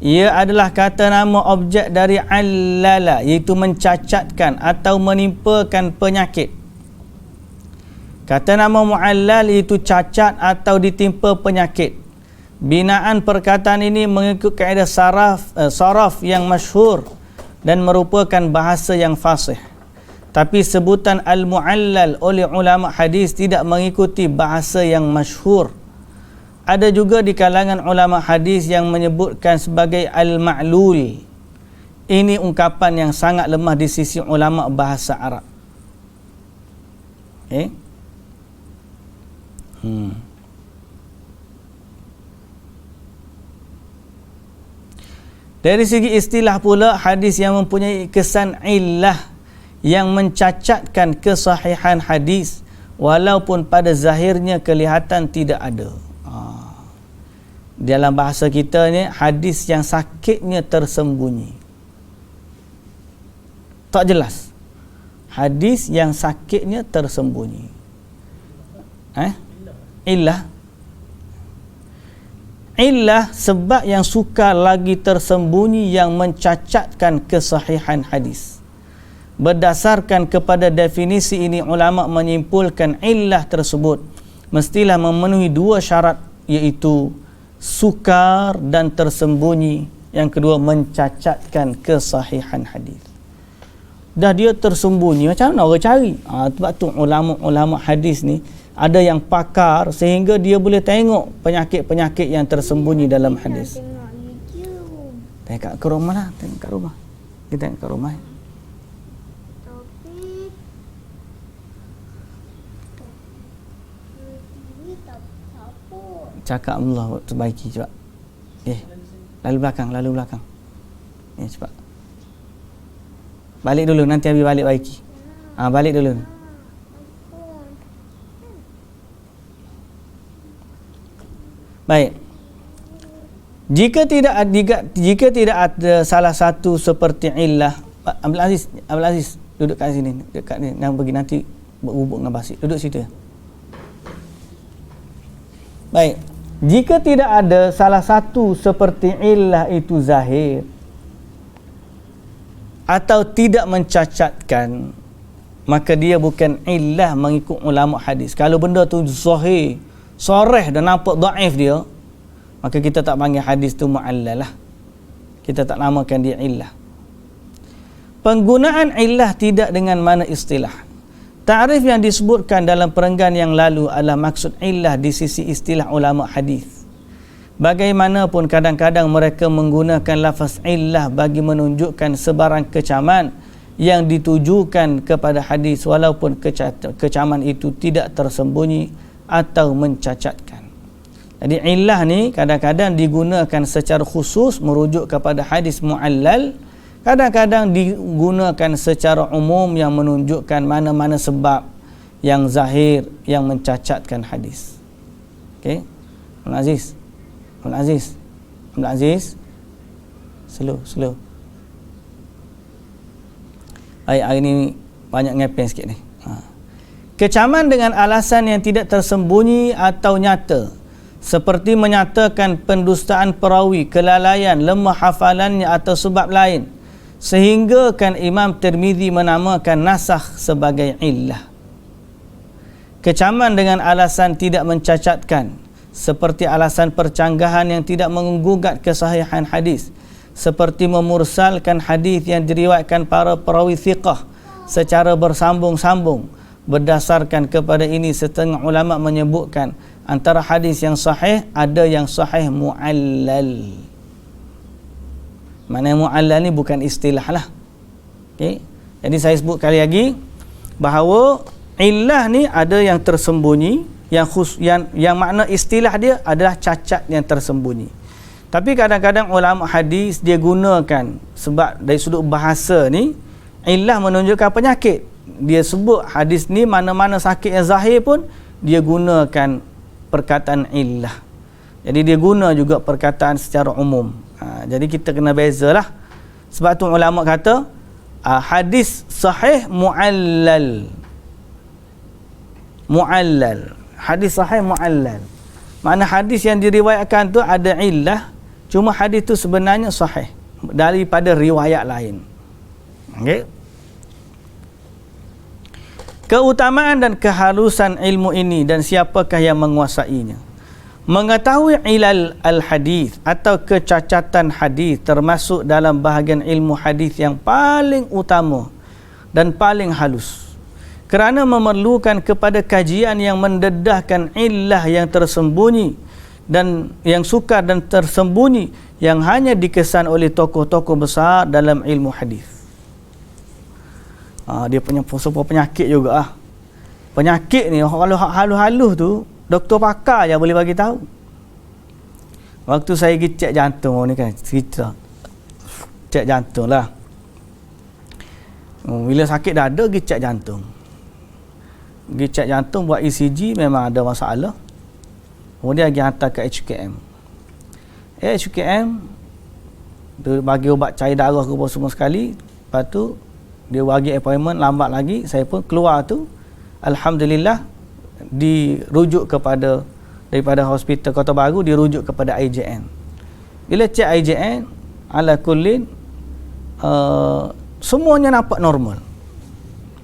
A: ia adalah kata nama objek dari allala, iaitu mencacatkan atau menimpakan penyakit. Kata nama mu'allal iaitu cacat atau ditimpa penyakit. Binaan perkataan ini mengikut kaedah saraf yang masyhur dan merupakan bahasa yang fasih. Tapi sebutan al-mu'allal oleh ulama hadis tidak mengikuti bahasa yang masyhur. Ada juga di kalangan ulama hadis yang menyebutkan sebagai al-ma'lul. Ini ungkapan yang sangat lemah di sisi ulama bahasa Arab. Dari segi istilah pula, hadis yang mempunyai kesan illah yang mencacatkan kesahihan hadis walaupun pada zahirnya kelihatan tidak ada. Dalam bahasa kita ni, hadis yang sakitnya tersembunyi. Tak jelas. Hadis yang sakitnya tersembunyi. Illah. Illah sebab yang sukar lagi tersembunyi yang mencacatkan kesahihan hadis. Berdasarkan kepada definisi ini, ulama menyimpulkan illah tersebut mestilah memenuhi 2 syarat, iaitu sukar dan tersembunyi. Yang kedua, mencacatkan kesahihan hadis. Dah dia tersembunyi, macam mana orang cari? Sebab tu ulama hadis ni ada yang pakar sehingga dia boleh tengok penyakit-penyakit yang tersembunyi dalam hadis. Tengok ke rumah lah, tengok kat rumah. Kita tengok kat rumah. Cakap Allah perbaiki cepat. Lalu belakang. Cepat. Balik dulu, nanti habis balik baiki. Balik dulu. Baik. Jika tidak ada salah satu seperti illah, Abdul Aziz duduk kat sini, dekat ni, nak pergi nanti berhubung dengan Basit. Duduk situ. Baik. Jika tidak ada salah satu seperti illah itu zahir atau tidak mencacatkan, maka dia bukan illah mengikut ulama hadis. Kalau benda tu zahir, soreh dan nampak dhaif dia, maka kita tak panggil hadis tu mu'allal lah. Kita tak namakan dia illah. Penggunaan illah tidak dengan mana istilah. Ta'rif yang disebutkan dalam perenggan yang lalu adalah maksud illah di sisi istilah ulama hadis. Bagaimanapun kadang-kadang mereka menggunakan lafaz illah bagi menunjukkan sebarang kecaman yang ditujukan kepada hadis walaupun kecaman itu tidak tersembunyi atau mencacatkan. Jadi illah ni kadang-kadang digunakan secara khusus merujuk kepada hadis mu'allal, kadang-kadang digunakan secara umum yang menunjukkan mana-mana sebab yang zahir yang mencacatkan hadis. Okey. Abdul Aziz. Slow. Hari ni banyak ngepeng sikit ni. Kecaman dengan alasan yang tidak tersembunyi atau nyata, seperti menyatakan pendustaan perawi, kelalaian, lemah hafalannya atau sebab lain, sehingga kan Imam Tirmizi menamakan nasakh sebagai illah. Kecaman dengan alasan tidak mencacatkan, seperti alasan percanggahan yang tidak menggugat kesahihan hadis, seperti memursalkan hadis yang diriwayatkan para perawi thiqah secara bersambung-sambung. Berdasarkan kepada ini, setengah ulama menyebutkan antara hadis yang sahih ada yang sahih mu'allal. Mana mu'allal ni bukan istilah lah. Okay? Jadi saya sebut kali lagi bahawa illah ni ada yang tersembunyi, yang makna istilah dia adalah cacat yang tersembunyi. Tapi kadang-kadang ulama hadis dia gunakan, sebab dari sudut bahasa ni illah menunjukkan penyakit. Dia sebut hadis ni mana-mana sakit yang zahir pun dia gunakan perkataan illah. Jadi dia guna juga perkataan secara umum. Jadi kita kena bezalah. Sebab tu ulama kata hadis sahih mu'allal. Mu'allal. Hadis sahih mu'allal. Makna hadis yang diriwayatkan tu ada illah, cuma hadis tu sebenarnya sahih daripada riwayat lain. Okey. Keutamaan dan kehalusan ilmu ini dan siapakah yang menguasainya. Mengetahui ilal al-hadis atau kecacatan hadis termasuk dalam bahagian ilmu hadis yang paling utama dan paling halus. Kerana memerlukan kepada kajian yang mendedahkan illah yang tersembunyi dan yang sukar dan tersembunyi yang hanya dikesan oleh tokoh-tokoh besar dalam ilmu hadis. Dia punya sebuah penyakit juga Penyakit ni kalau halus-halus tu doktor pakar je boleh bagi tahu. Waktu saya pergi cek jantung ni kan, cerita cek jantung lah. Bila sakit dada pergi cek jantung. Pergi cek jantung buat ECG memang ada masalah. Kemudian pergi hantar ke HKM. HKM dia bagi ubat cair darah ke apa semua sekali. Lepas tu dia bagi appointment, lambat lagi saya pun keluar tu alhamdulillah dirujuk daripada hospital Kota Baru dirujuk kepada IJN. Bila cek IJN ala kullin semuanya nampak normal.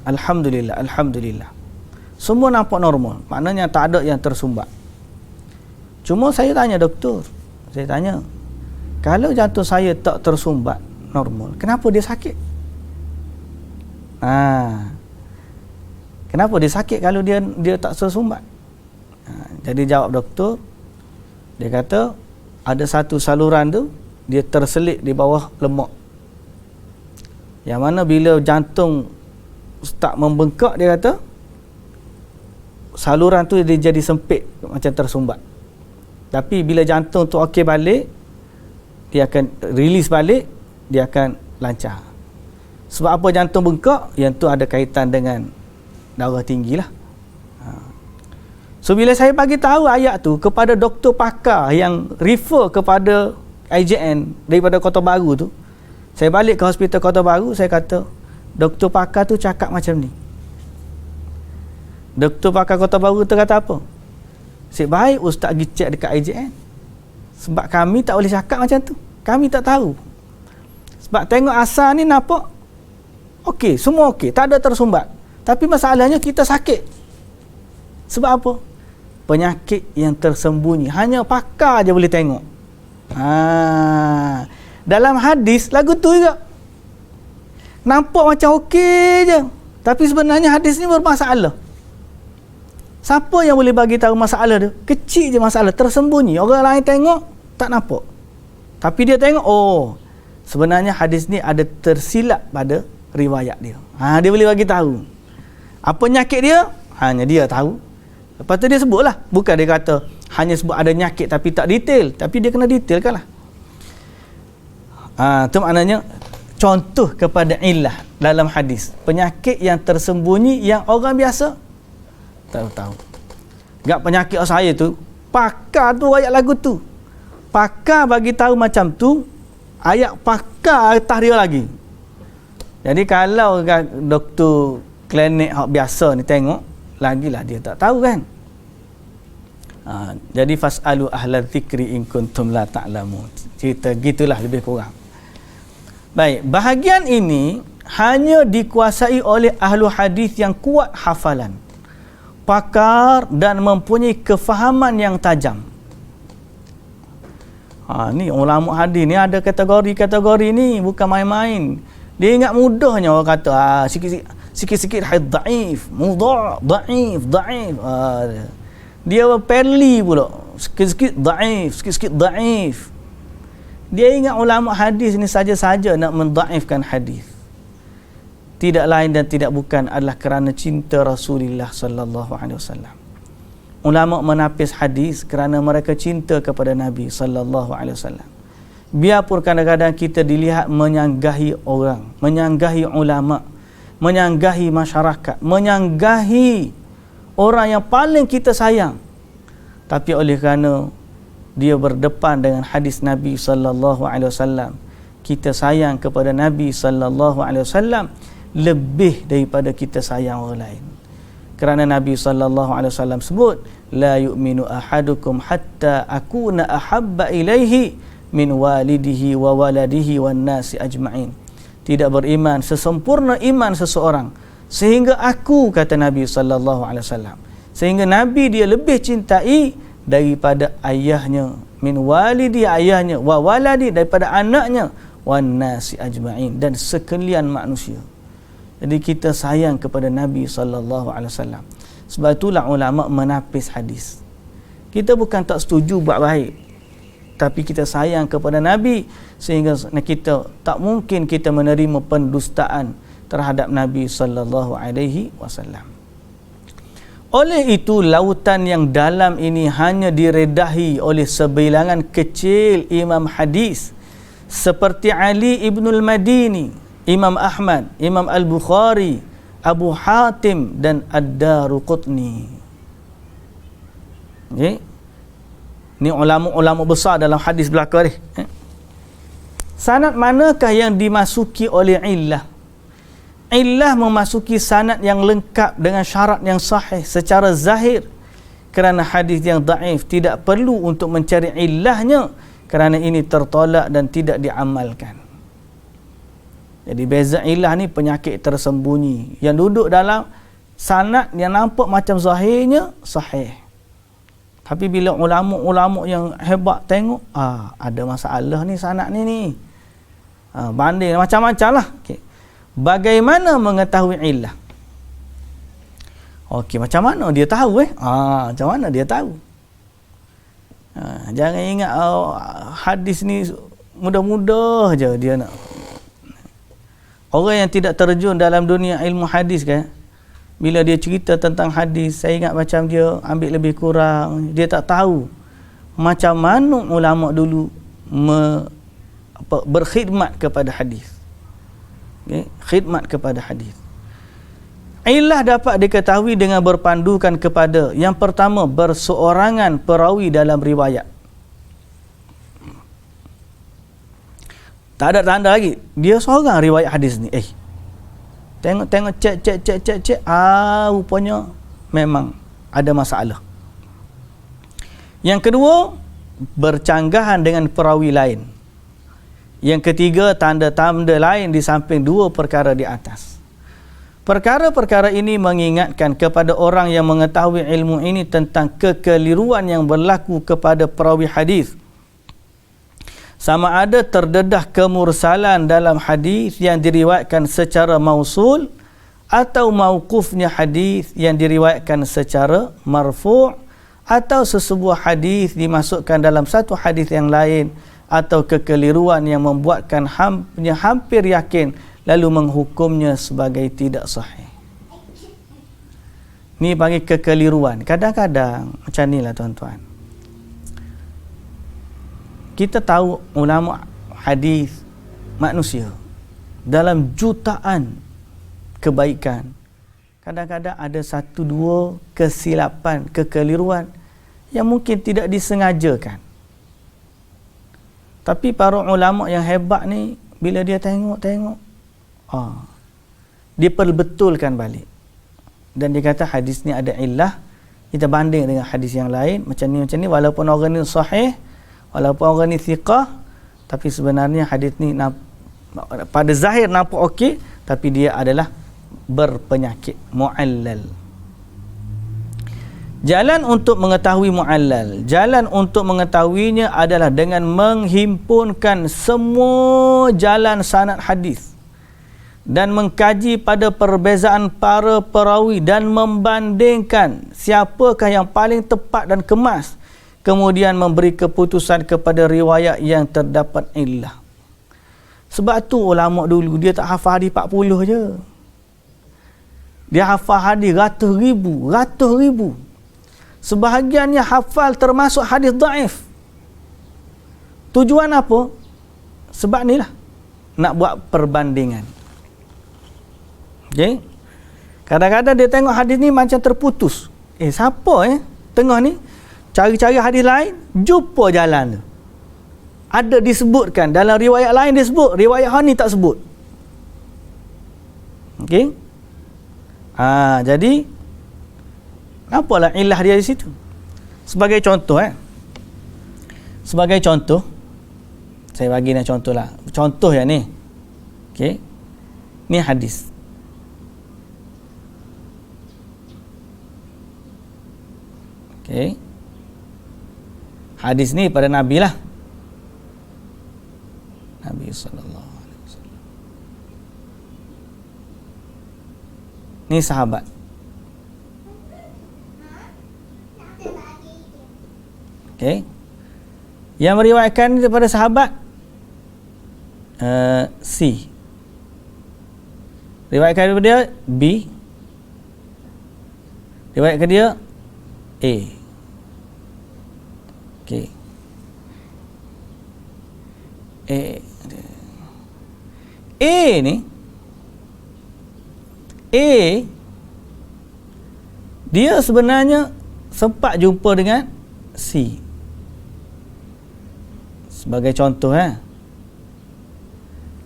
A: Alhamdulillah semua nampak normal, maknanya tak ada yang tersumbat. Cuma saya tanya doktor, kalau jantung saya tak tersumbat normal, kenapa dia sakit? Kenapa dia sakit kalau dia tak tersumbat? Jadi jawab doktor, dia kata ada satu saluran tu dia terselit di bawah lemak, yang mana bila jantung start membengkak, dia kata saluran tu dia jadi sempit macam tersumbat. Tapi bila jantung tu okey balik, dia akan release balik, dia akan lancar. Sebab apa jantung bengkak? Yang tu ada kaitan dengan darah tinggi lah. So bila saya bagi tahu ayat tu kepada doktor pakar yang refer kepada IJN daripada Kota Baru tu, saya balik ke hospital Kota Baru, saya kata doktor pakar tu cakap macam ni. Doktor pakar Kota Baru tu kata apa? Sebaik ustaz pergi cek dekat IJN. Sebab kami tak boleh cakap macam tu. Kami tak tahu. Sebab tengok asal ni nampak okey, semua okey, tak ada tersumbat. Tapi masalahnya kita sakit. Sebab apa? Penyakit yang tersembunyi. Hanya pakar je boleh tengok. Dalam hadis lagu tu juga. Nampak macam okey je. Tapi sebenarnya hadis ni bermasalah. Siapa yang boleh bagi tahu masalah dia? Kecil je masalah, tersembunyi. Orang lain tengok tak nampak. Tapi dia tengok, sebenarnya hadis ni ada tersilap pada riwayat dia. Dia boleh bagi tahu. Apa penyakit dia? Hanya dia tahu. Lepas tu dia sebutlah. Bukan dia kata hanya sebut ada nyakit tapi tak detail. Tapi dia kena detailkan lah. Itu maknanya contoh kepada illah dalam hadis. Penyakit yang tersembunyi yang orang biasa tak tahu. Gak penyakit saya tu, pakar tu ayat lagu tu. Pakar bagi tahu macam tu, ayat pakar atas dia lagi. Jadi kalau doktor klinik biasa ni tengok, lagilah dia tak tahu kan. Jadi fasalu ahla dzikri in kuntum la ta'lamun. Cerita gitulah lebih kurang. Baik, bahagian ini hanya dikuasai oleh ahlu hadis yang kuat hafalan, pakar dan mempunyai kefahaman yang tajam. Ni ulama hadis ni ada kategori-kategori ni, bukan main-main. Dia ingat mudahnya orang kata sikit-sikit hadis dhaif, mudha', dhaif. Dia perli pula, sikit-sikit dhaif. Dia ingat ulama hadis ni saja-saja nak mendhaifkan hadis. Tidak lain dan tidak bukan adalah kerana cinta Rasulullah sallallahu alaihi wasallam. Ulama menapis hadis kerana mereka cinta kepada Nabi sallallahu alaihi wasallam. Biarpun kadang-kadang kita dilihat menyanggahi orang, menyanggahi ulama, menyanggahi masyarakat, menyanggahi orang yang paling kita sayang, tapi oleh kerana dia berdepan dengan hadis Nabi sallallahu alaihi wasallam, kita sayang kepada Nabi sallallahu alaihi wasallam lebih daripada kita sayang orang lain. Kerana Nabi sallallahu alaihi wasallam sebut, la yu'minu ahadukum hatta akuna ahabba ilaihi min walidihi wa waladihi wan nasi ajma'in. Tidak beriman sesempurna iman seseorang sehingga aku, kata Nabi sallallahu alaihi wasallam, sehingga Nabi dia lebih cintai daripada ayahnya, min walidi ayahnya, wa waladi daripada anaknya, wan nasi ajma'in dan sekalian manusia. Jadi kita sayang kepada Nabi sallallahu alaihi wasallam. Sebab itulah ulama menapis hadis. Kita bukan tak setuju buat baik, tapi kita sayang kepada Nabi sehingga kita tak mungkin kita menerima pendustaan terhadap Nabi sallallahu alaihi wasallam. Oleh itu lautan yang dalam ini hanya diredahi oleh sebilangan kecil imam hadis seperti Ali ibnul Madini, Imam Ahmad, Imam Al-Bukhari, Abu Hatim dan Ad-Daruqutni. Okay. Ni ulama-ulama besar dalam hadis belaka ni. Sanad manakah yang dimasuki oleh illah? Illah memasuki sanad yang lengkap dengan syarat yang sahih secara zahir. Kerana hadis yang daif tidak perlu untuk mencari illahnya, kerana ini tertolak dan tidak diamalkan. Jadi beza illah ni penyakit tersembunyi yang duduk dalam sanad yang nampak macam zahirnya sahih. Tapi bila ulama-ulama yang hebat tengok, ada masalah ni sanad ni. Banding macam-macam lah. Okay. Bagaimana mengetahui illah? Okey, macam mana dia tahu macam mana dia tahu? Jangan ingat hadis ni mudah-mudah je dia nak. Orang yang tidak terjun dalam dunia ilmu hadis kan, bila dia cerita tentang hadis, saya ingat macam dia ambil lebih kurang, dia tak tahu macam mana ulama dulu berkhidmat kepada hadis. Okay? Khidmat kepada hadis. Illah dapat diketahui dengan berpandukan kepada yang pertama, berseorangan perawi dalam riwayat. Tak ada tanda lagi dia seorang riwayat hadis ni. Tengok cek. Rupanya memang ada masalah. Yang kedua, bercanggahan dengan perawi lain. Yang ketiga, tanda-tanda lain di samping dua perkara di atas. Perkara-perkara ini mengingatkan kepada orang yang mengetahui ilmu ini tentang kekeliruan yang berlaku kepada perawi hadis. Sama ada terdedah kemursalan dalam hadis yang diriwayatkan secara mausul atau mauqufnya hadis yang diriwayatkan secara marfu', atau sesebuah hadis dimasukkan dalam satu hadis yang lain, atau kekeliruan yang membuatkan hampir yakin lalu menghukumnya sebagai tidak sahih. Ni panggil kekeliruan. Kadang-kadang macam inilah tuan-tuan. Kita tahu ulama hadis manusia dalam jutaan kebaikan, kadang-kadang ada satu dua kesilapan, kekeliruan yang mungkin tidak disengajakan. Tapi para ulama yang hebat ni, bila dia tengok dia perbetulkan balik. dan dia kata hadis ni ada illah, kita banding dengan hadis yang lain macam ni walaupun orang ni sahih, walaupun orang ni thiqah, tapi sebenarnya hadis ni pada zahir nampak okey, tapi dia adalah berpenyakit, mu'allal. Jalan untuk mengetahui mu'allal, jalan untuk mengetahuinya adalah dengan menghimpunkan semua jalan sanad hadis dan mengkaji pada perbezaan para perawi dan membandingkan siapakah yang paling tepat dan kemas, kemudian memberi keputusan kepada riwayat yang terdapat illah. Sebab tu ulama dulu dia tak hafal hadis 40 je. Dia hafal hadis ratus ribu. Sebahagiannya hafal termasuk hadis dhaif. Tujuan apa? Sebab ni lah, nak buat perbandingan. Okay? Kadang-kadang dia tengok hadis ni macam terputus. Siapa tengah ni cari-cari hadis lain, jumpa jalan tu. Ada disebutkan dalam riwayat lain, disebut riwayat ni tak sebut. Okey? Jadi apalah illah dia di situ? Sebagai contoh Sebagai contoh, saya bagi ni contoh lah. Contoh yang ni. Okey. Ni hadis. Okey. Hadis ni pada Nabi lah. Nabi sallallahu alaihi wasallam. Ni sahabat. Okey. Yang meriwayatkan daripada sahabat C. Riwayatkan daripada dia B. Riwayatkan dia A. Okey. A ni dia sebenarnya sempat jumpa dengan C. Sebagai contoh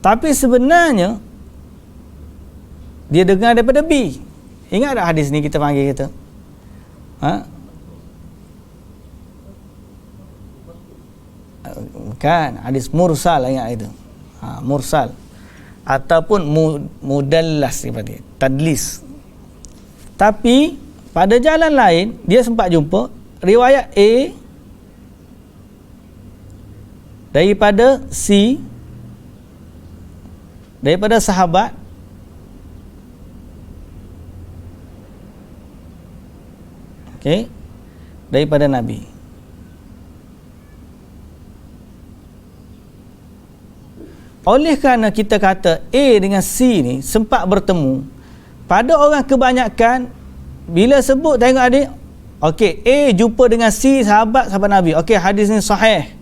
A: tapi sebenarnya dia dengar daripada B. Ingat tak hadis ni kita panggil kita? Bukan, hadis mursal, ingat itu. Mursal ataupun mudallas seperti tadlis. Tapi pada jalan lain dia sempat jumpa riwayat A daripada C, daripada sahabat, okey, daripada Nabi. Oleh kerana kita kata A dengan C ni sempat bertemu, pada orang kebanyakan bila sebut tengok adik, okey, A jumpa dengan C, sahabat Nabi, okey, hadis ni sahih.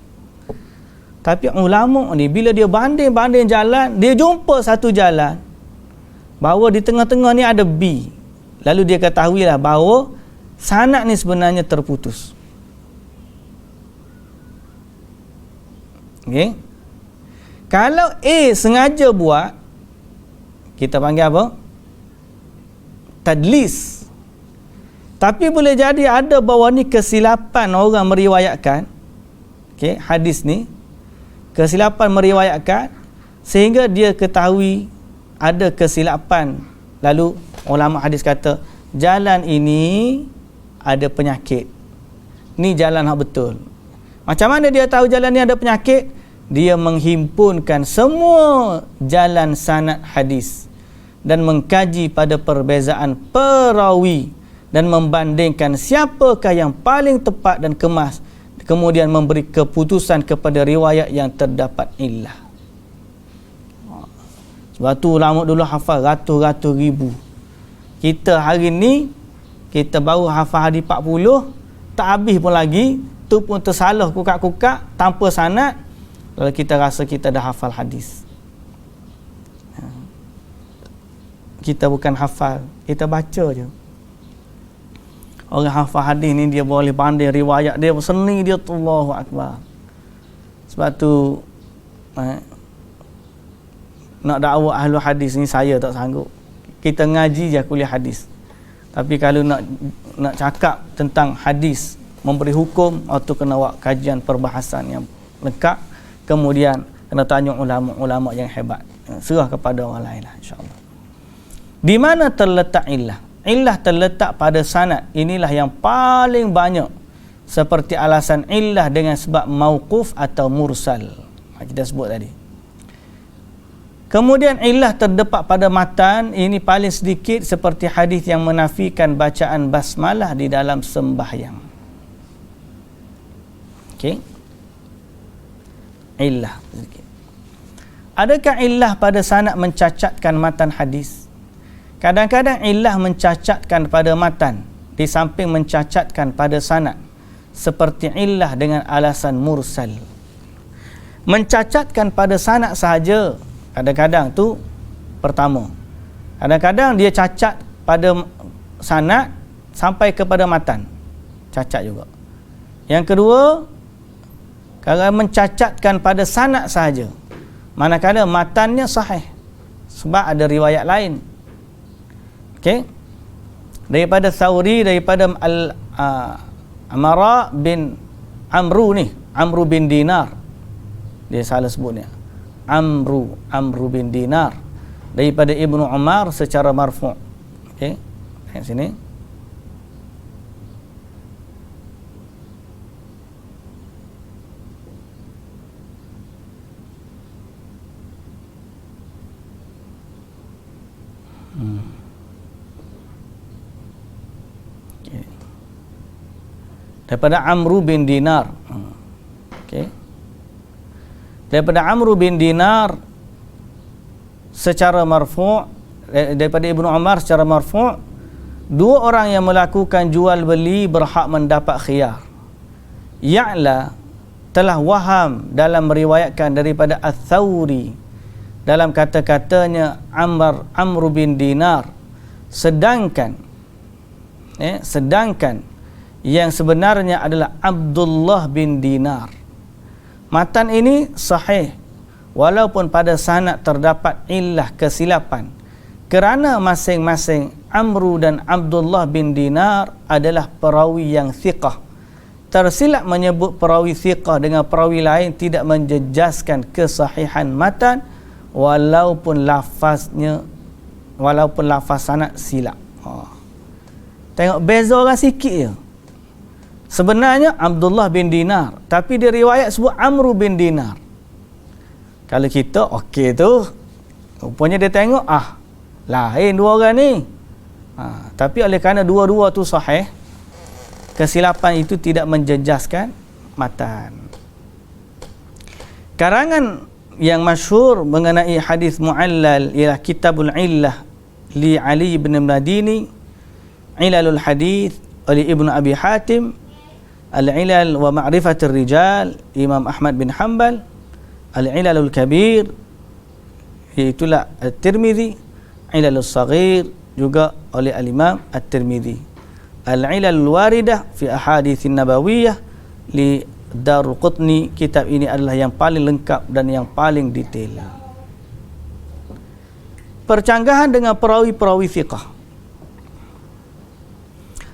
A: Tapi ulama ni bila dia banding jalan, dia jumpa satu jalan bahawa di tengah-tengah ni ada B. Lalu dia ketahuilah bahawa sanad ni sebenarnya terputus. Okey. Kalau A sengaja buat, kita panggil apa? Tadlis. Tapi boleh jadi ada bahawa ni kesilapan orang meriwayatkan, okey, hadis ni kesilapan meriwayatkan sehingga dia ketahui ada kesilapan. Lalu ulama hadis kata jalan ini ada penyakit. Ni jalan yang betul. Macam mana dia tahu jalan ni ada penyakit? Dia menghimpunkan semua jalan sanad hadis dan mengkaji pada perbezaan perawi dan membandingkan siapakah yang paling tepat dan kemas, kemudian memberi keputusan kepada riwayat yang terdapat illah. Sebab tu ulama dulu hafal ratus-ratus ribu. Kita hari ni kita baru hafal hadis 40, tak habis pun lagi, tu pun tersalah kukak-kukak tanpa sanad. Lalu kita rasa kita dah hafal hadis. Kita bukan hafal, kita baca je. Orang hafal hadis ni dia boleh pandai riwayat dia, seni dia, Allahu Akbar. Sebab tu nak dakwah ahlu hadis ni saya tak sanggup. Kita ngaji je kuliah hadis. Tapi kalau nak cakap tentang hadis, memberi hukum, atau kena buat kajian perbahasan yang lengkap, kemudian kena tanya ulama-ulama yang hebat. Serah kepada orang lain lah, insya-Allah. Di mana terletak illah? Illah terletak pada sanad. Inilah yang paling banyak, seperti alasan illah dengan sebab mauquf atau mursal. Kita sebut tadi. Kemudian illah terdapat pada matan, ini paling sedikit, seperti hadis yang menafikan bacaan basmalah di dalam sembahyang. Okey. Illah sedikit. Adakah illah pada sanad mencacatkan matan hadis? Kadang-kadang illah mencacatkan pada matan di samping mencacatkan pada sanad, seperti illah dengan alasan mursal. Mencacatkan pada sanad sahaja kadang-kadang tu pertama. Kadang-kadang dia cacat pada sanad sampai kepada matan. Cacat juga. Yang kedua, kalau mencacatkan pada sanad sahaja, manakala matannya sahih sebab ada riwayat lain. Okey. Daripada Thawri, daripada Amara bin Amru ni, Amru bin Dinar. Dia salah sebutnya. Amru bin Dinar, daripada Ibnu Umar secara marfu'. Okey, kat sini. Okay. Daripada Amru bin Dinar. Okey. Daripada Amru bin Dinar secara marfu', daripada Ibnu Umar secara marfu', dua orang yang melakukan jual beli berhak mendapat khiyar. Ya'la telah waham dalam meriwayatkan daripada Ats-Tsauri dalam kata-katanya Amru bin Dinar, sedangkan yang sebenarnya adalah Abdullah bin Dinar. Matan ini sahih walaupun pada sanad terdapat illah kesilapan, kerana masing-masing Amru dan Abdullah bin Dinar adalah perawi yang thiqah. Tersilap menyebut perawi thiqah dengan perawi lain tidak menjejaskan kesahihan matan walaupun lafaz sanad silap. Tengok beza orang sikit je. Sebenarnya Abdullah bin Dinar, tapi dia riwayat sebut Amru bin Dinar. Kalau kita okey tu, rupanya dia tengok lain dua orang ni. Tapi oleh kerana dua-dua tu sahih, kesilapan itu tidak menjejaskan matan. Karangan yang masyhur mengenai hadis mu'allal ialah Kitabul Illah li Ali bin Madini, Ilalul Hadis oleh Ibnu Abi Hatim, Al-Ilal wa Ma'rifatul Rijal Imam Ahmad bin Hanbal, Al-Ilalul Kabir iaitulah At-Tirmidzi, Ilalul Saghir juga oleh Al-Imam At-Tirmidzi, Al-Ilalul Waridah fi Ahaditsin Nabawiyah li Daruqutni. Kitab ini adalah yang paling lengkap dan yang paling detail. Percanggahan dengan perawi-perawi fiqh.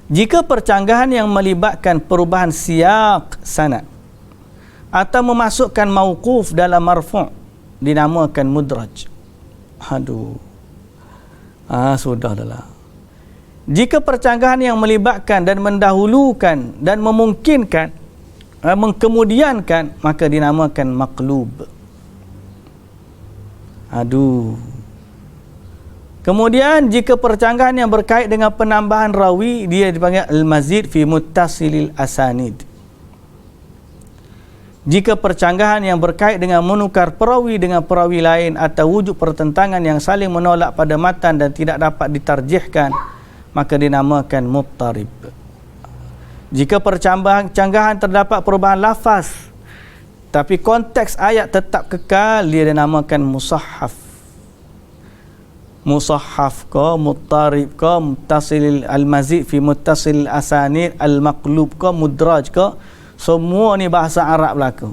A: Jika percanggahan yang melibatkan perubahan siyak sanad atau memasukkan mauquf dalam marfu' dinamakan mudraj. Sudahlah. Jika percanggahan yang melibatkan dan mendahulukan dan memungkinkan mengkemudiankan, maka dinamakan maqlub. Kemudian jika percanggahan yang berkait dengan penambahan rawi, dia dipanggil al-mazid fi muttasilil asanid. Jika percanggahan yang berkait dengan menukar perawi dengan perawi lain atau wujud pertentangan yang saling menolak pada matan dan tidak dapat ditarjihkan, maka dinamakan muttarib. Jika percanggahan terdapat perubahan lafaz tapi konteks ayat tetap kekal, dia dinamakan musahhaf. Musahhaf ka, muttarib ka, muttasil al-mazid fi muttasil asanid, al-maqlub ka, mudraj ka, semua ni bahasa Arab berlaku.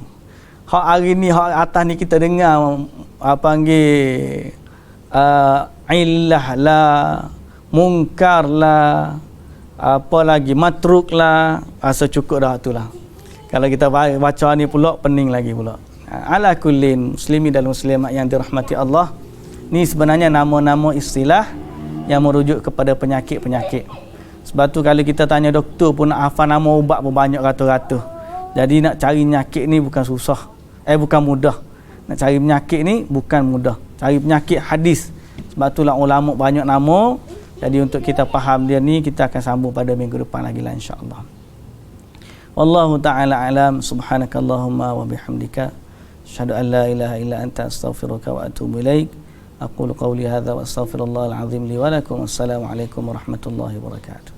A: Hak hari ni, hak atas ni kita dengar panggil illah lah, mungkar lah, apa lagi, matruk lah, rasa cukup dah tu lah. Kalau kita baca ni pula, pening lagi pula. Ala kullin, muslimi dan muslimat yang dirahmati Allah, ni sebenarnya nama-nama istilah yang merujuk kepada penyakit-penyakit. Sebab tu kalau kita tanya doktor pun nak hafal nama ubat pun banyak ratus-ratus. Jadi nak cari penyakit ni bukan susah, bukan mudah. Nak cari penyakit ni bukan mudah. Cari penyakit hadis. Sebab tu lah ulama banyak nama. Jadi untuk kita faham dia ni, kita akan sambung pada minggu depan lagi lah, insya-Allah. Wallahu ta'ala alam. Subhanakallahumma wa bihamdika asyhadu an la ilaha illa anta astaghfiruka wa atubu ilaik. Aqulu qawli hadza wa astaghfirullahal azim li wa lakum. Assalamualaikum warahmatullahi wabarakatuh.